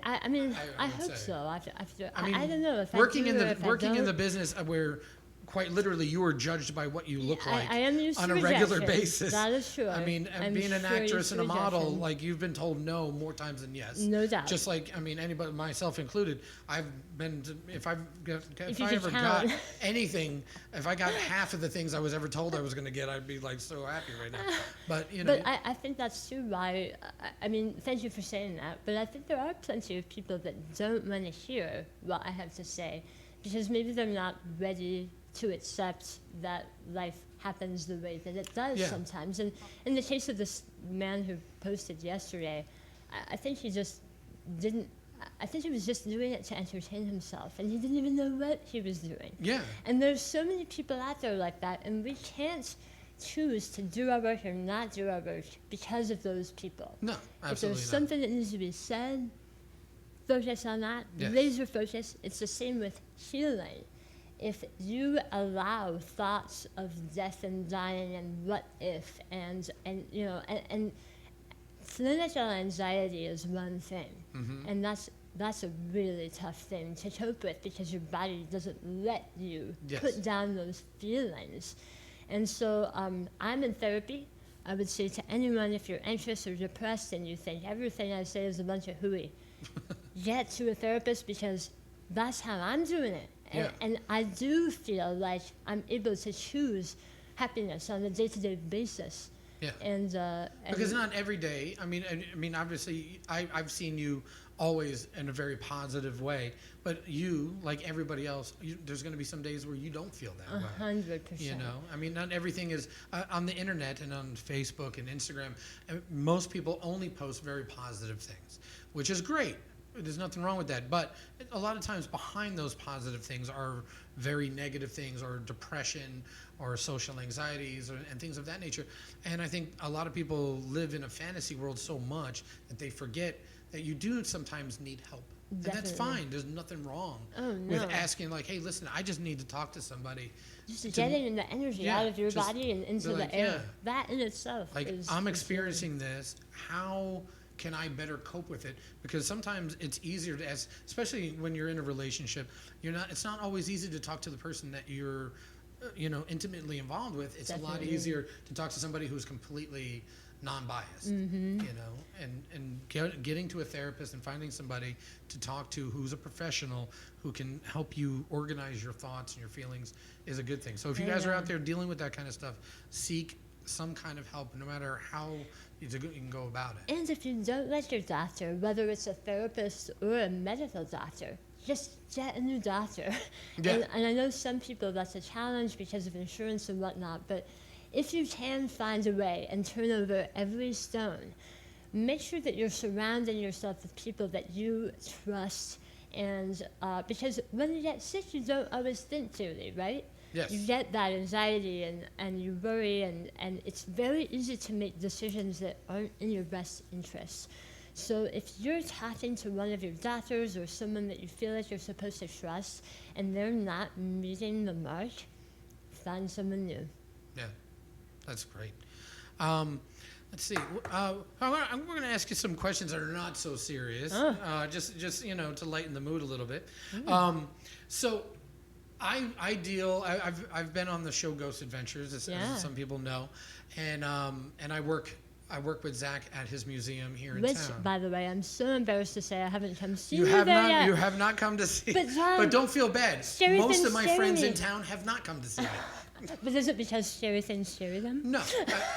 I mean, I would hope say. so. I mean, don't know if working I do in or if I the don't. business where quite literally, you are judged by what you look like I am used on to a regular rejection. basis. That is true. I mean, I'm being an sure actress used and to a model, rejection. like you've been told no more times than yes. No doubt. Just like, I mean, anybody, myself included, I've been, if I you ever could got count. anything, if I got half of the things I was ever told I was going to get, I'd be like so happy right now. But you know, But I think that's too why, I mean, thank you for saying that, but I think there are plenty of people that don't want to hear what I have to say because maybe they're not ready to accept that life happens the way that it does Yeah. sometimes. And in the case of this man who posted yesterday, I think he just didn't, I think he was just doing it to entertain himself and he didn't even know what he was doing. yeah, And there's so many people out there like that, and we can't choose to do our work or not do our work because of those people. no, If absolutely there's not. something that needs to be said, focus on that. Yes. Laser focus. It's the same with healing. If you allow thoughts of death and dying and what if and you know and clinical anxiety is one thing, Mm-hmm. and that's a really tough thing to cope with because your body doesn't let you Yes. put down those feelings. And so I'm in therapy. I would say to anyone, if you're anxious or depressed and you think everything I say is a bunch of hooey, get to a therapist because that's how I'm doing it. Yeah. And I do feel like I'm able to choose happiness on a day-to-day basis. Yeah. And Because not every day. I mean, obviously, I've seen you always in a very positive way. But you, like everybody else, there's going to be some days where you don't feel that way. 100%. You know, I mean, not everything is on the internet and on Facebook and Instagram. Most people only post very positive things, which is great. There's nothing wrong with that. But a lot of times behind those positive things are very negative things or depression or social anxieties and things of that nature. And I think a lot of people live in a fantasy world so much that they forget that you do sometimes need help. And that's Definitely. fine. There's nothing wrong Oh, with no. asking like, hey, listen, I just need to talk to somebody. Just to- getting the energy yeah, out of your just body and into be the like, air. yeah. That in itself Like, is I'm is experiencing this. How can I better cope with it? Because sometimes it's easier to ask, especially when you're in a relationship. It's not always easy to talk to the person that you're, intimately involved with. It's a lot Definitely. easier to talk to somebody who's completely non-biased. Mm-hmm. And getting to a therapist and finding somebody to talk to who's a professional who can help you organize your thoughts and your feelings is a good thing. So if you guys are out there dealing with that kind of stuff, seek some kind of help, no matter how you can go about it. And if you don't like your doctor, whether it's a therapist or a medical doctor, just get a new doctor. Yeah. And I know some people that's a challenge because of insurance and whatnot, but if you can find a way and turn over every stone, make sure that you're surrounding yourself with people that you trust. And because when you get sick, you don't always think clearly, right? Yes. You get that anxiety and you worry, and it's very easy to make decisions that aren't in your best interest. So if you're talking to one of your doctors or someone that you feel like you're supposed to trust and they're not meeting the mark, find someone new. Yeah, that's great. Let's see. We're going to ask you some questions that are not so serious, just to lighten the mood a little bit. So, I've been on the show Ghost Adventures, as some people know, and I work with Zach at his museum here in Which, town. by the way, I'm so embarrassed to say I haven't come see You you have there not. yet. You have not come to see. But, John, but don't feel bad. scary Most things of my scare friends me. in town have not come to see it. But is it because scary things scare them? No,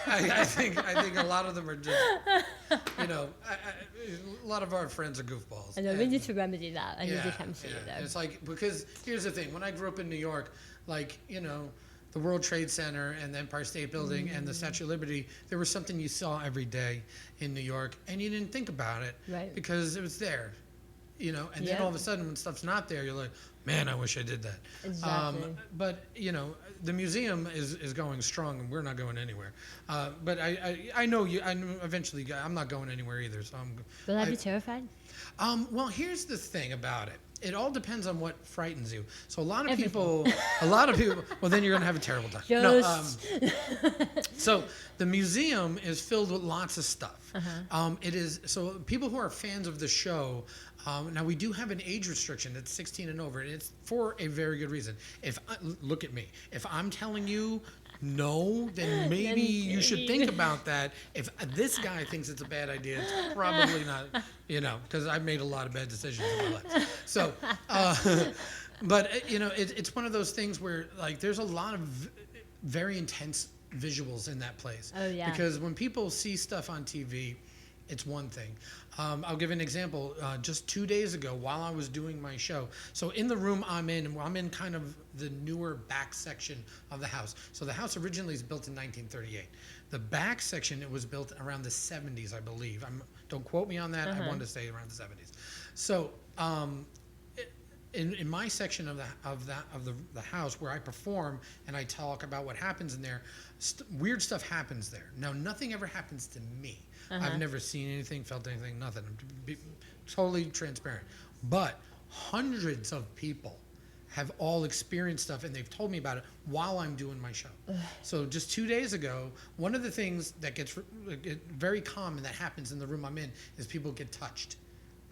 I think a lot of them are just, a lot of our friends are goofballs. I know, we And- need to remedy that. I need to come see you yeah. there. It's like, because here's the thing. When I grew up in New York, the World Trade Center and the Empire State Building and the Statue of Liberty, there was something you saw every day in New York, and you didn't think about it Right. because it was there. And then Yeah. all of a sudden when stuff's not there, you're like, man, I wish I did that. Exactly. But the museum is going strong, and we're not going anywhere. But I know you. I know eventually, I'm not going anywhere either. So Will I I- be terrified? well, here's the thing about it. It all depends on what frightens you. So a lot of people, well, then you're going to have a terrible time. Ghosts. So the museum is filled with lots of stuff. It is, so people who are fans of the show, now we do have an age restriction that's 16 and over, and it's for a very good reason. Look at me. If I'm telling you no, then maybe you should think about that. If this guy thinks it's a bad idea, it's probably not, because I've made a lot of bad decisions in my life. So, but it's one of those things where like there's a lot of very intense visuals in that place. Oh yeah. Because when people see stuff on TV, it's one thing. I'll give an example. Just 2 days ago, while I was doing my show, so in the room I'm in kind of the newer back section of the house. So the house originally is built in 1938. The back section, it was built around the 70s, I believe. Don't quote me on that. I wanted to say around the 70s. So in my section of the house where I perform and I talk about what happens in there, weird stuff happens there. Now, nothing ever happens to me. I've never seen anything, felt anything, nothing. Be totally transparent. But hundreds of people have all experienced stuff, and they've told me about it while I'm doing my show. So just 2 days ago, one of the things that gets very common that happens in the room I'm in is people get touched,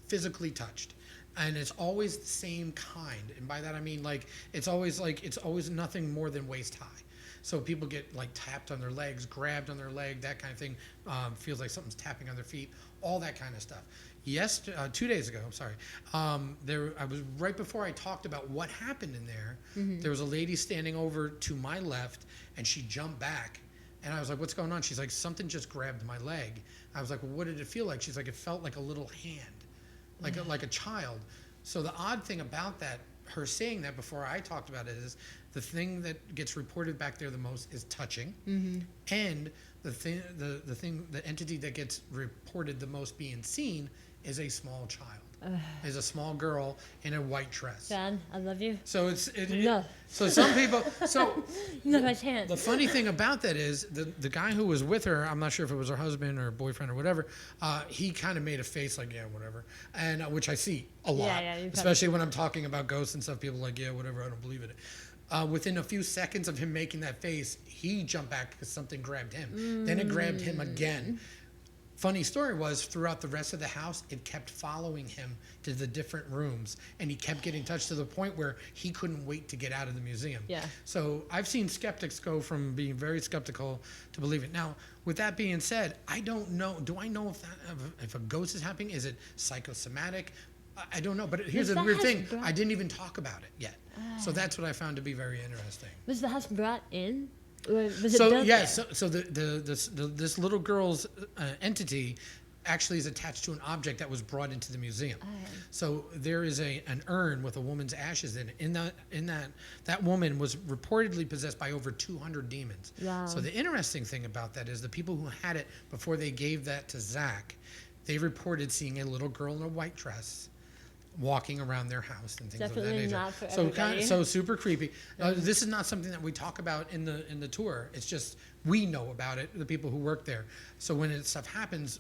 physically touched. And it's always the same kind. And by that I mean it's always nothing more than waist high. So people get like tapped on their legs, grabbed on their leg, that kind of thing. Feels like something's tapping on their feet, all that kind of stuff. 2 days ago, I was right before I talked about what happened in there. There was a lady standing over to my left, and she jumped back. And I was like, what's going on? She's like, something just grabbed my leg. I was like, well, what did it feel like? She's like, it felt like a little hand, like a child. So the odd thing about that, her saying that before I talked about it, is the thing that gets reported back there the most is touching, and the entity that gets reported the most being seen is a small child, is a small girl in a white dress. John, I love you. So No. So some people. No, I can't. The funny thing about that is the guy who was with her, I'm not sure if it was her husband or boyfriend or whatever, he kind of made a face like, yeah, whatever, and which I see a lot, especially when I'm talking about ghosts and stuff. People are like, yeah, whatever, I don't believe in it. Within a few seconds of him making that face, he jumped back because something grabbed him. Then it grabbed him again. Funny story was, throughout the rest of the house, it kept following him to the different rooms, and he kept getting touched to the point where he couldn't wait to get out of the museum. Yeah. So I've seen skeptics go from being very skeptical to believe it. Now, with that being said, I don't know. Do I know if a ghost is happening? Is it psychosomatic? I don't know. But here's the weird thing. I didn't even talk about it yet. So that's what I found to be very interesting. Was the house brought in? Or was it So built yes, there? so this little girl's entity actually is attached to an object that was brought into the museum. So there is an urn with a woman's ashes in it. That woman was reportedly possessed by over 200 demons. Wow. So the interesting thing about that is the people who had it before they gave that to Zach, they reported seeing a little girl in a white dress walking around their house and things Definitely of that nature. not for So everybody. so super creepy. This is not something that we talk about in the tour. It's just we know about it, the people who work there. So when stuff happens,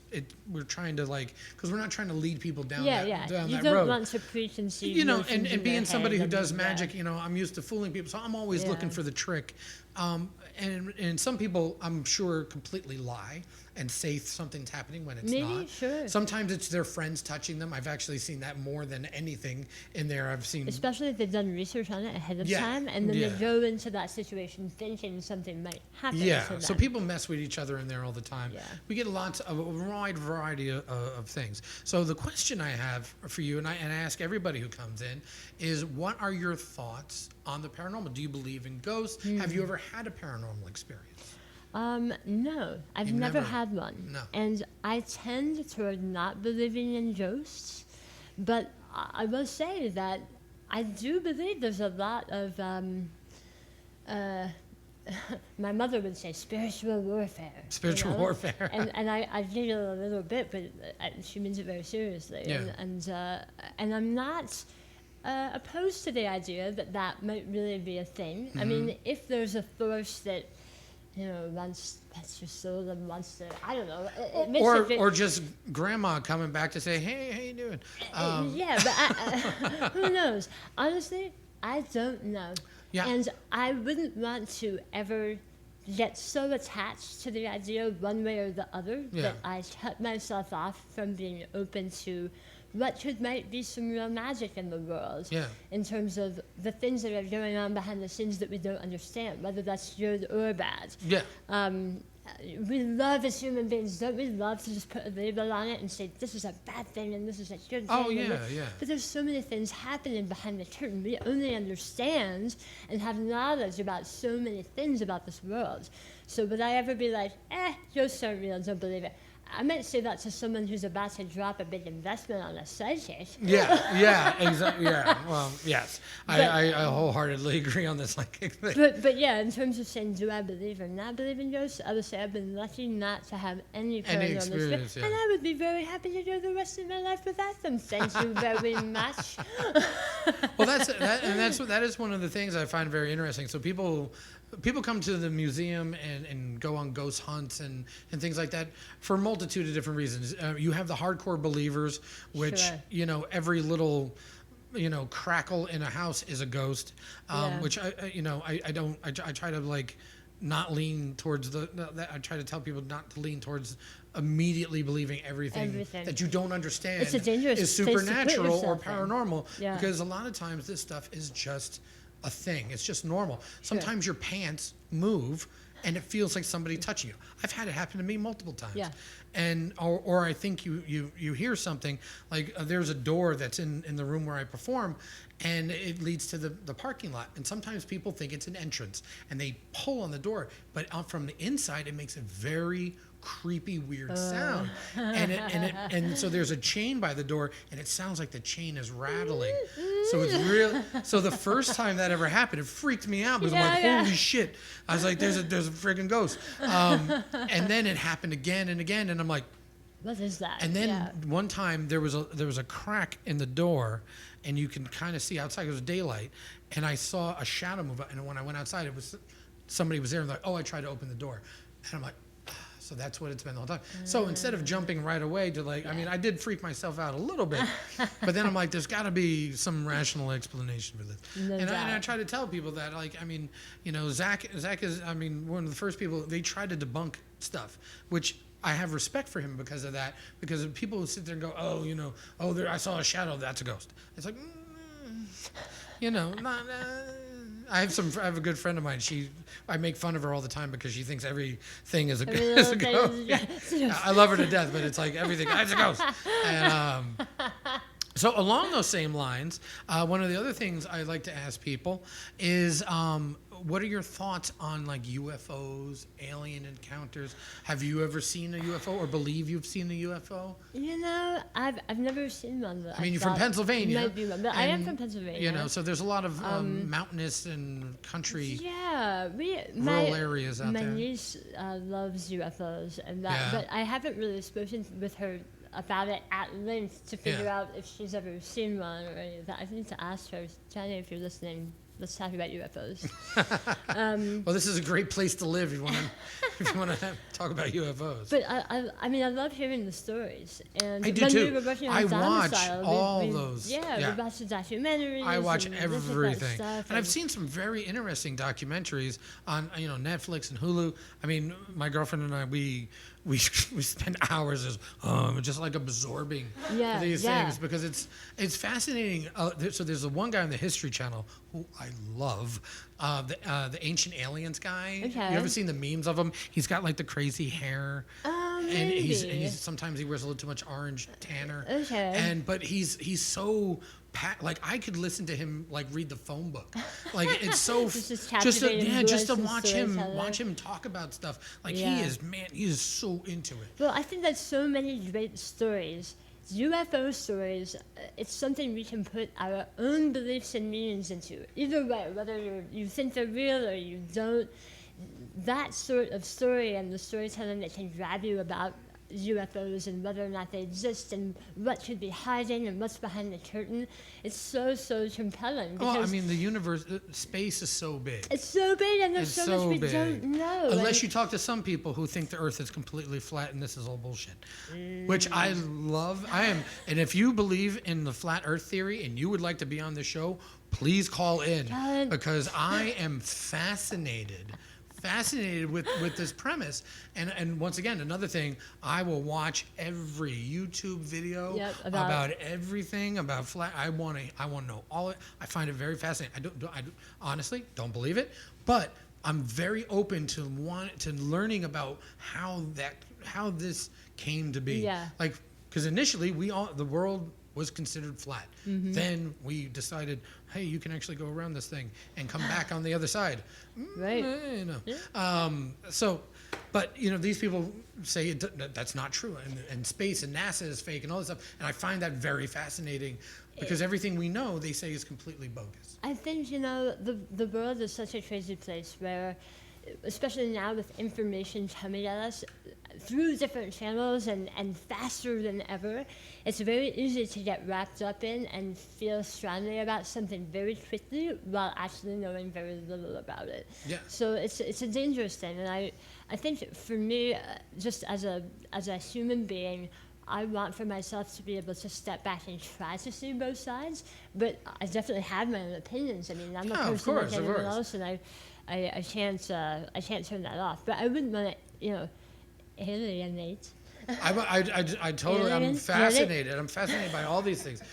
we're trying to because we're not trying to lead people down down that you road. don't want to preach and see. And being somebody who does magic, I'm used to fooling people, so I'm always looking for the trick. And some people, I'm sure, completely lie and say something's happening when it's not. Maybe, sure. Sometimes it's their friends touching them. I've actually seen that more than anything in there. I've seen. Especially if they've done research on it ahead of time, and then they go into that situation thinking something might happen to them. So people mess with each other in there all the time. Yeah. We get lots of a wide variety of things. So the question I have for you, and I ask everybody who comes in, is what are your thoughts on the paranormal? Do you believe in ghosts? Have you ever had a paranormal experience? No, I've You've never never- had one. No. And I tend toward not believing in ghosts, but I will say that I do believe there's a lot of, my mother would say spiritual warfare. Spiritual warfare. And I giggle a little bit, but she means it very seriously. Yeah. And I'm not opposed to the idea that might really be a thing. I mean, if there's a force that once that's your soul and once I don't know. It makes it or just grandma coming back to say, hey, how you doing? yeah, but who knows? Honestly, I don't know. Yeah. And I wouldn't want to ever get so attached to the idea one way or the other Yeah. that I cut myself off from being open to what might be some real magic in the world. Yeah. In terms of the things that are going on behind the scenes that we don't understand, whether that's good or bad. Yeah. We love as human beings, don't we love to just put a label on it and say this is a bad thing and this is a good thing? Oh, and yeah, yeah. But there's so many things happening behind the curtain. We only understand and have knowledge about so many things about this world. So would I ever be like, ghosts aren't real, don't believe it? I might say that to someone who's about to drop a big investment on a psychic. Yeah, exactly. Yeah, well, yes, I wholeheartedly agree on this psychic thing. But yeah, in terms of saying, do I believe or not believe in ghosts, I would say I've been lucky not to have any paranormal experience, yeah. and I would be very happy to go the rest of my life without them. Thank you very much. Well, that is one of the things I find very interesting. So people come to the museum and go on ghost hunts and things like that for a multitude of different reasons. You have the hardcore believers, which, Sure. Every little, crackle in a house is a ghost, Yeah. which I try to like not lean towards I try to tell people not to lean towards immediately believing everything that you don't understand It's a dangerous is place to put supernatural or yourself in. paranormal, Yeah. because a lot of times this stuff is just a thing. It's just normal. Sometimes your pants move and it feels like somebody touching you. I've had it happen to me multiple times. Yeah. And or I think you hear something like there's a door that's in the room where I perform, and it leads to the parking lot. And sometimes people think it's an entrance and they pull on the door, but out from the inside it makes a very creepy, weird sound. And so there's a chain by the door, and it sounds like the chain is rattling. So it's real. So the first time that ever happened, it freaked me out because I'm like, holy shit! I was like, there's a freaking ghost. And then it happened again and again, and I'm like, what is that? and then one time there was a crack in the door, and you can kind of see outside. It was daylight, and I saw a shadow move. And when I went outside, it was somebody was there. And like, oh, I tried to open the door, and I'm like, so that's what it's been the whole time. So instead of jumping right away to I did freak myself out a little bit, but then I'm like, there's got to be some rational explanation for this. And I try to tell people that, Zach is, one of the first people, they try to debunk stuff, which I have respect for him because of that, because people who sit there and go, I saw a shadow, that's a ghost. It's like, not... I have a good friend of mine. I make fun of her all the time because she thinks everything is a ghost. I love her to death, but it's like everything is a ghost. And, so along those same lines, one of the other things I like to ask people is, what are your thoughts on UFOs, alien encounters? Have you ever seen a UFO or believe you've seen a UFO? I've never seen one. You're from Pennsylvania. Might be one, but I am from Pennsylvania. So there's a lot of mountainous and country rural areas out there. My niece loves UFOs, and but I haven't really spoken with her about it at length to figure out if she's ever seen one or any of that. I need to ask her. Johnny, if you're listening, let's talk about UFOs. Well, this is a great place to live if you want to talk about UFOs. But I love hearing the stories. And I do when too. we were working on I watch Domicile, all those. We watch the documentaries. I watch and everything, stuff, and I've seen some very interesting documentaries on Netflix and Hulu. My girlfriend and I we spend hours just absorbing these things because it's fascinating. So there's one guy on the History Channel who I love, the Ancient Aliens guy. Okay. You ever seen the memes of him? He's got the crazy hair, and he's sometimes he wears a little too much orange tanner. Okay. But he's so. I could listen to him read the phone book. It's so just to watch him talk about stuff. He is so into it. Well, I think that's so many great stories. UFO stories, it's something we can put our own beliefs and meanings into. Either way, whether you think they're real or you don't, that sort of story and the storytelling that can grab you about UFOs and whether or not they exist and what should be hiding and what's behind the curtain. It's so compelling. Well, I because mean, the universe, space is so big. it's so big and there's It's so much so we big. don't know. Unless And you talk to some people who think the Earth is completely flat and this is all bullshit, which I love. And if you believe in the flat Earth theory and you would like to be on the show, please call in God. because I am fascinated with this premise. And once again, another thing, I will watch every YouTube video Yep, about everything about flat. I want to know all it. I find it very fascinating. I honestly don't believe it, but I'm very open to learning about how this came to be. Yeah. Like, because initially the world was considered flat. Then we decided, hey, you can actually go around this thing and come back on the other side. Right. You know. But these people say that's not true, and space and NASA is fake and all this stuff, and I find that very fascinating because everything we know they say is completely bogus. I think, the world is such a crazy place where, especially now with information coming at us through different channels and faster than ever, it's very easy to get wrapped up in and feel strongly about something very quickly while actually knowing very little about it. Yeah. So it's a dangerous thing, and I think for me, just as a human being, I want for myself to be able to step back and try to see both sides, but I definitely have my own opinions. I mean, I'm a person like anyone else, and I can't turn that off. But I wouldn't want to, alienate. I totally. I'm fascinated. I'm fascinated by all these things.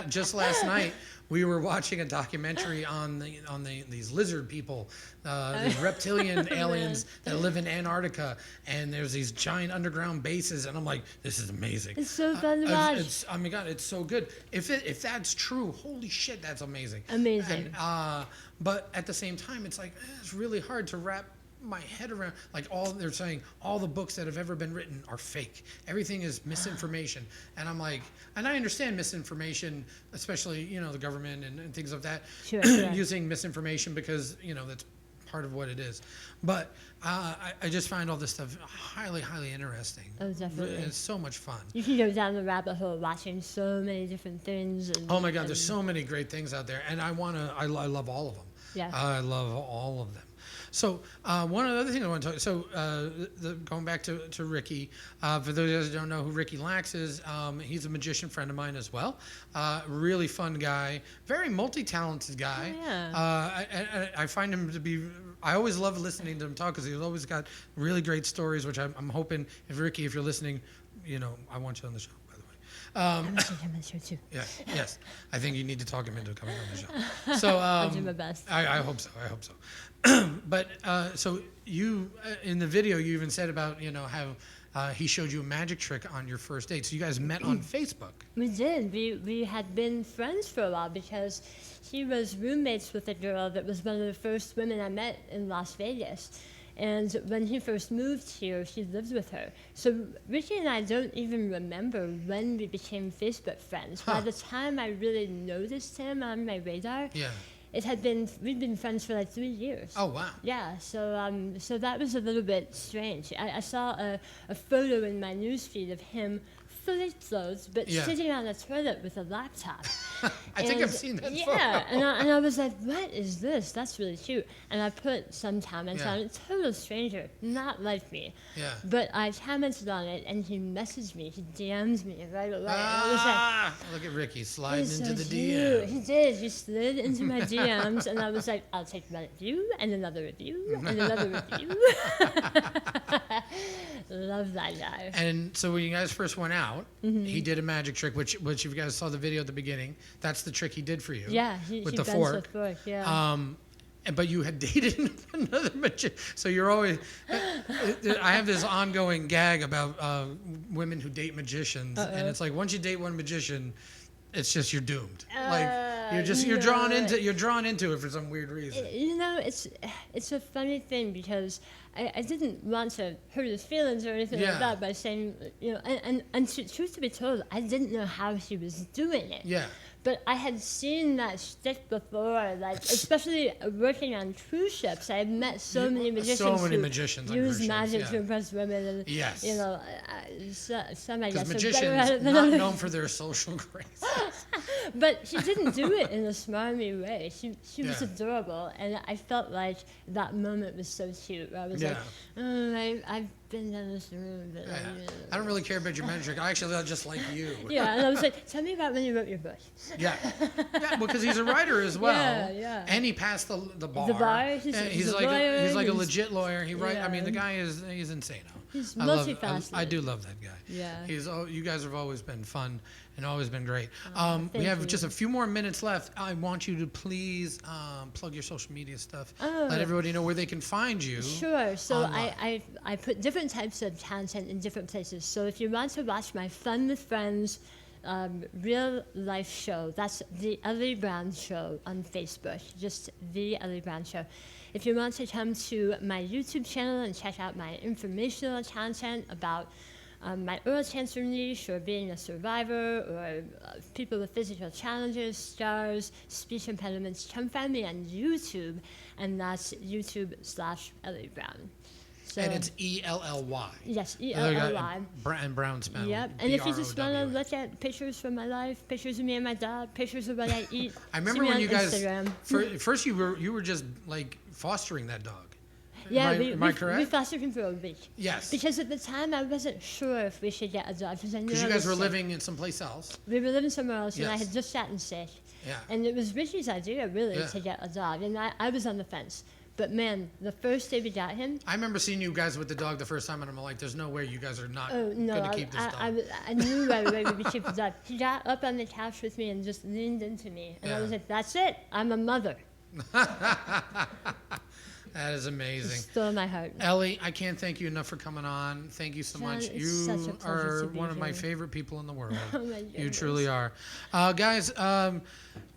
Just last night, we were watching a documentary on these lizard people, these reptilian aliens that live in Antarctica, and there's these giant underground bases, and I'm like, this is amazing. It's so fun to watch. Oh my God, it's so good. If that's true, holy shit, that's amazing. Amazing. And, but at the same time, it's like it's really hard to wrap my head around, like they're saying all the books that have ever been written are fake. Everything is misinformation. And I'm like, and I understand misinformation, especially, the government and things of that, Sure. using misinformation because, that's part of what it is. But I just find all this stuff highly, highly interesting. Oh, definitely. It's so much fun. You can go down the rabbit hole watching so many different things. Oh my God, there's so many great things out there. And I love all of them. Yeah. I love all of them. So one other thing I want to talk. So going back to Ricky, for those of you who don't know who Ricky Lax is, he's a magician friend of mine as well. Really fun guy, very multi-talented guy. Oh, yeah. I find him to be. I always love listening to him talk because he's always got really great stories. Which I'm hoping, if Ricky, if you're listening, I want you on the show. I'm going to him on the show too. Yeah. Yes. I think you need to talk him into coming on the show. So I'll do my best. I hope so. But so you in the video you even said about how he showed you a magic trick on your first date. So you guys met on Facebook. We did. We had been friends for a while because he was roommates with a girl that was one of the first women I met in Las Vegas. And when he first moved here, he lived with her. So Ricky and I don't even remember when we became Facebook friends. By the time I really noticed him on my radar, we'd been friends for like 3 years. Oh, wow. Yeah, so that was a little bit strange. I saw a photo in my newsfeed of him fully clothed, but sitting on a toilet with a laptop. I think I've seen that photo. Yeah, and I was like, what is this? That's really cute. And I put some comments on it. Total stranger, not like me. Yeah. But I commented on it, and he messaged me. He DM'd me right away. I was like, look at Ricky sliding he's into so the cute. DM. He did. He slid into my DMs, and I was like, I'll take one review, and another review, and another review. Love that guy. And so when you guys first went out, he did a magic trick, which if you guys saw the video at the beginning, that's the trick he did for you. Yeah, with he the bends fork. the fork. Yeah. But you had dated another magician, so you're always. I have this ongoing gag about women who date magicians, and it's like once you date one magician, it's just you're doomed. You're drawn into it for some weird reason. It's a funny thing because I didn't want to hurt his feelings or anything like that by saying, and truth to be told, I didn't know how he was doing it. Yeah. But I had seen that shtick before, like especially working on cruise ships. I had met so many magicians So many who magicians on use cruise ships, magic yeah. to impress women, and Yes. you know, some I Because guess are better at magicians it than not others. known for their social grace. But she didn't do it in a smarmy way. She was Yeah. adorable, and I felt like that moment was so cute. Where I was like, Yeah. oh, I've been down this room, but Yeah. I don't really care about your magic. I actually just like you. yeah. And I was like, tell me about when you wrote your book. Yeah. Yeah, because he's a writer as well. Yeah, yeah. And he passed the bar. The bar, he's He's a like lawyer, he's like a he's- legit lawyer. He write. I mean, the Yeah. guy he's insane. He's I love. multifaceted. I do love that guy. Yeah. You guys have always been fun and always been great. we thank have you. just a few more minutes left. I want you to please plug your social media stuff. Oh. Let everybody know where they can find you. Sure. So online. I put different types of content in different places. So if you want to watch my Fun with Friends real life show, that's the Ellie Brown Show on Facebook. Just the Ellie Brown Show. If you want to come to my YouTube channel and check out my informational content about my oral cancer niche or being a survivor or people with physical challenges, scars, speech impediments, come find me on YouTube, and that's YouTube/Ellie Brown. So, And it's ELLY. yes, ELLY. And Brown spelled. Yep. And if you just want to BROW. look at pictures from my life, pictures of me and my dog, pictures of what I eat, I remember see me when on you guys Instagram. first you were just like fostering that dog. Yeah, am I we correct? fostered him for a week. Yes. Because at the time I wasn't sure if we should get a dog because I knew Because I you guys was were sick. living in someplace else. We were living somewhere else, and I Yes. had just gotten sick. Yeah. And it was Richie's idea, really, Yeah. to get a dog. And I was on the fence. But man, the first day we got him, I remember seeing you guys with the dog the first time, and I'm like, "There's no way you guys are not oh no, gonna keep this dog." I knew right away we would keep the dog. He got up on the couch with me and just leaned into me. And I was Yeah. like, that's it. I'm a mother. That is amazing. Still in my heart. Ellie, I can't thank you enough for coming on. Thank you so John, much. it's You such a pleasure are to be one of my here. favorite people in the world. Oh my You goodness. truly are. Guys,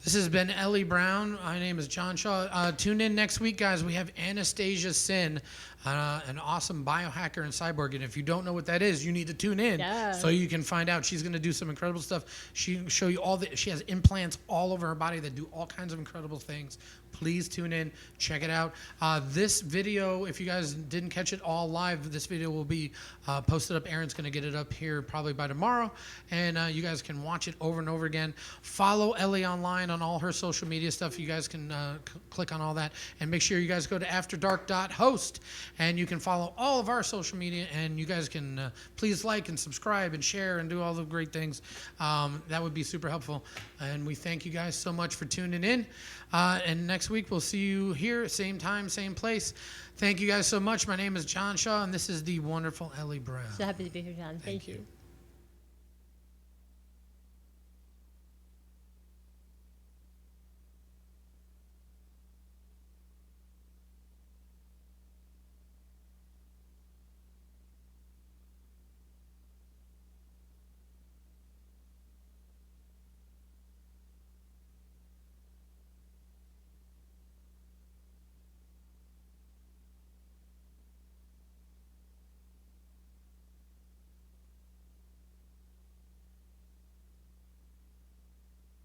this has been Ellie Brown. My name is John Shaw. Tune in next week, guys. We have Anastasia Sin, an awesome biohacker and cyborg. And if you don't know what that is, you need to tune in Yeah. so you can find out. She's going to do some incredible stuff. She'll show you she has implants all over her body that do all kinds of incredible things. Please tune in, check it out. This video, if you guys didn't catch it all live, this video will be posted up. Aaron's going to get it up here probably by tomorrow, and you guys can watch it over and over again. Follow Ellie online on all her social media stuff. You guys can click on all that, and make sure you guys go to afterdark.host, and you can follow all of our social media, and you guys can please like and subscribe and share and do all the great things. That would be super helpful, and we thank you guys so much for tuning in. And next week, we'll see you here, same time, same place. Thank you guys so much. My name is John Shaw, and this is the wonderful Ellie Brown. So happy to be here, John. Thank Thank you. you.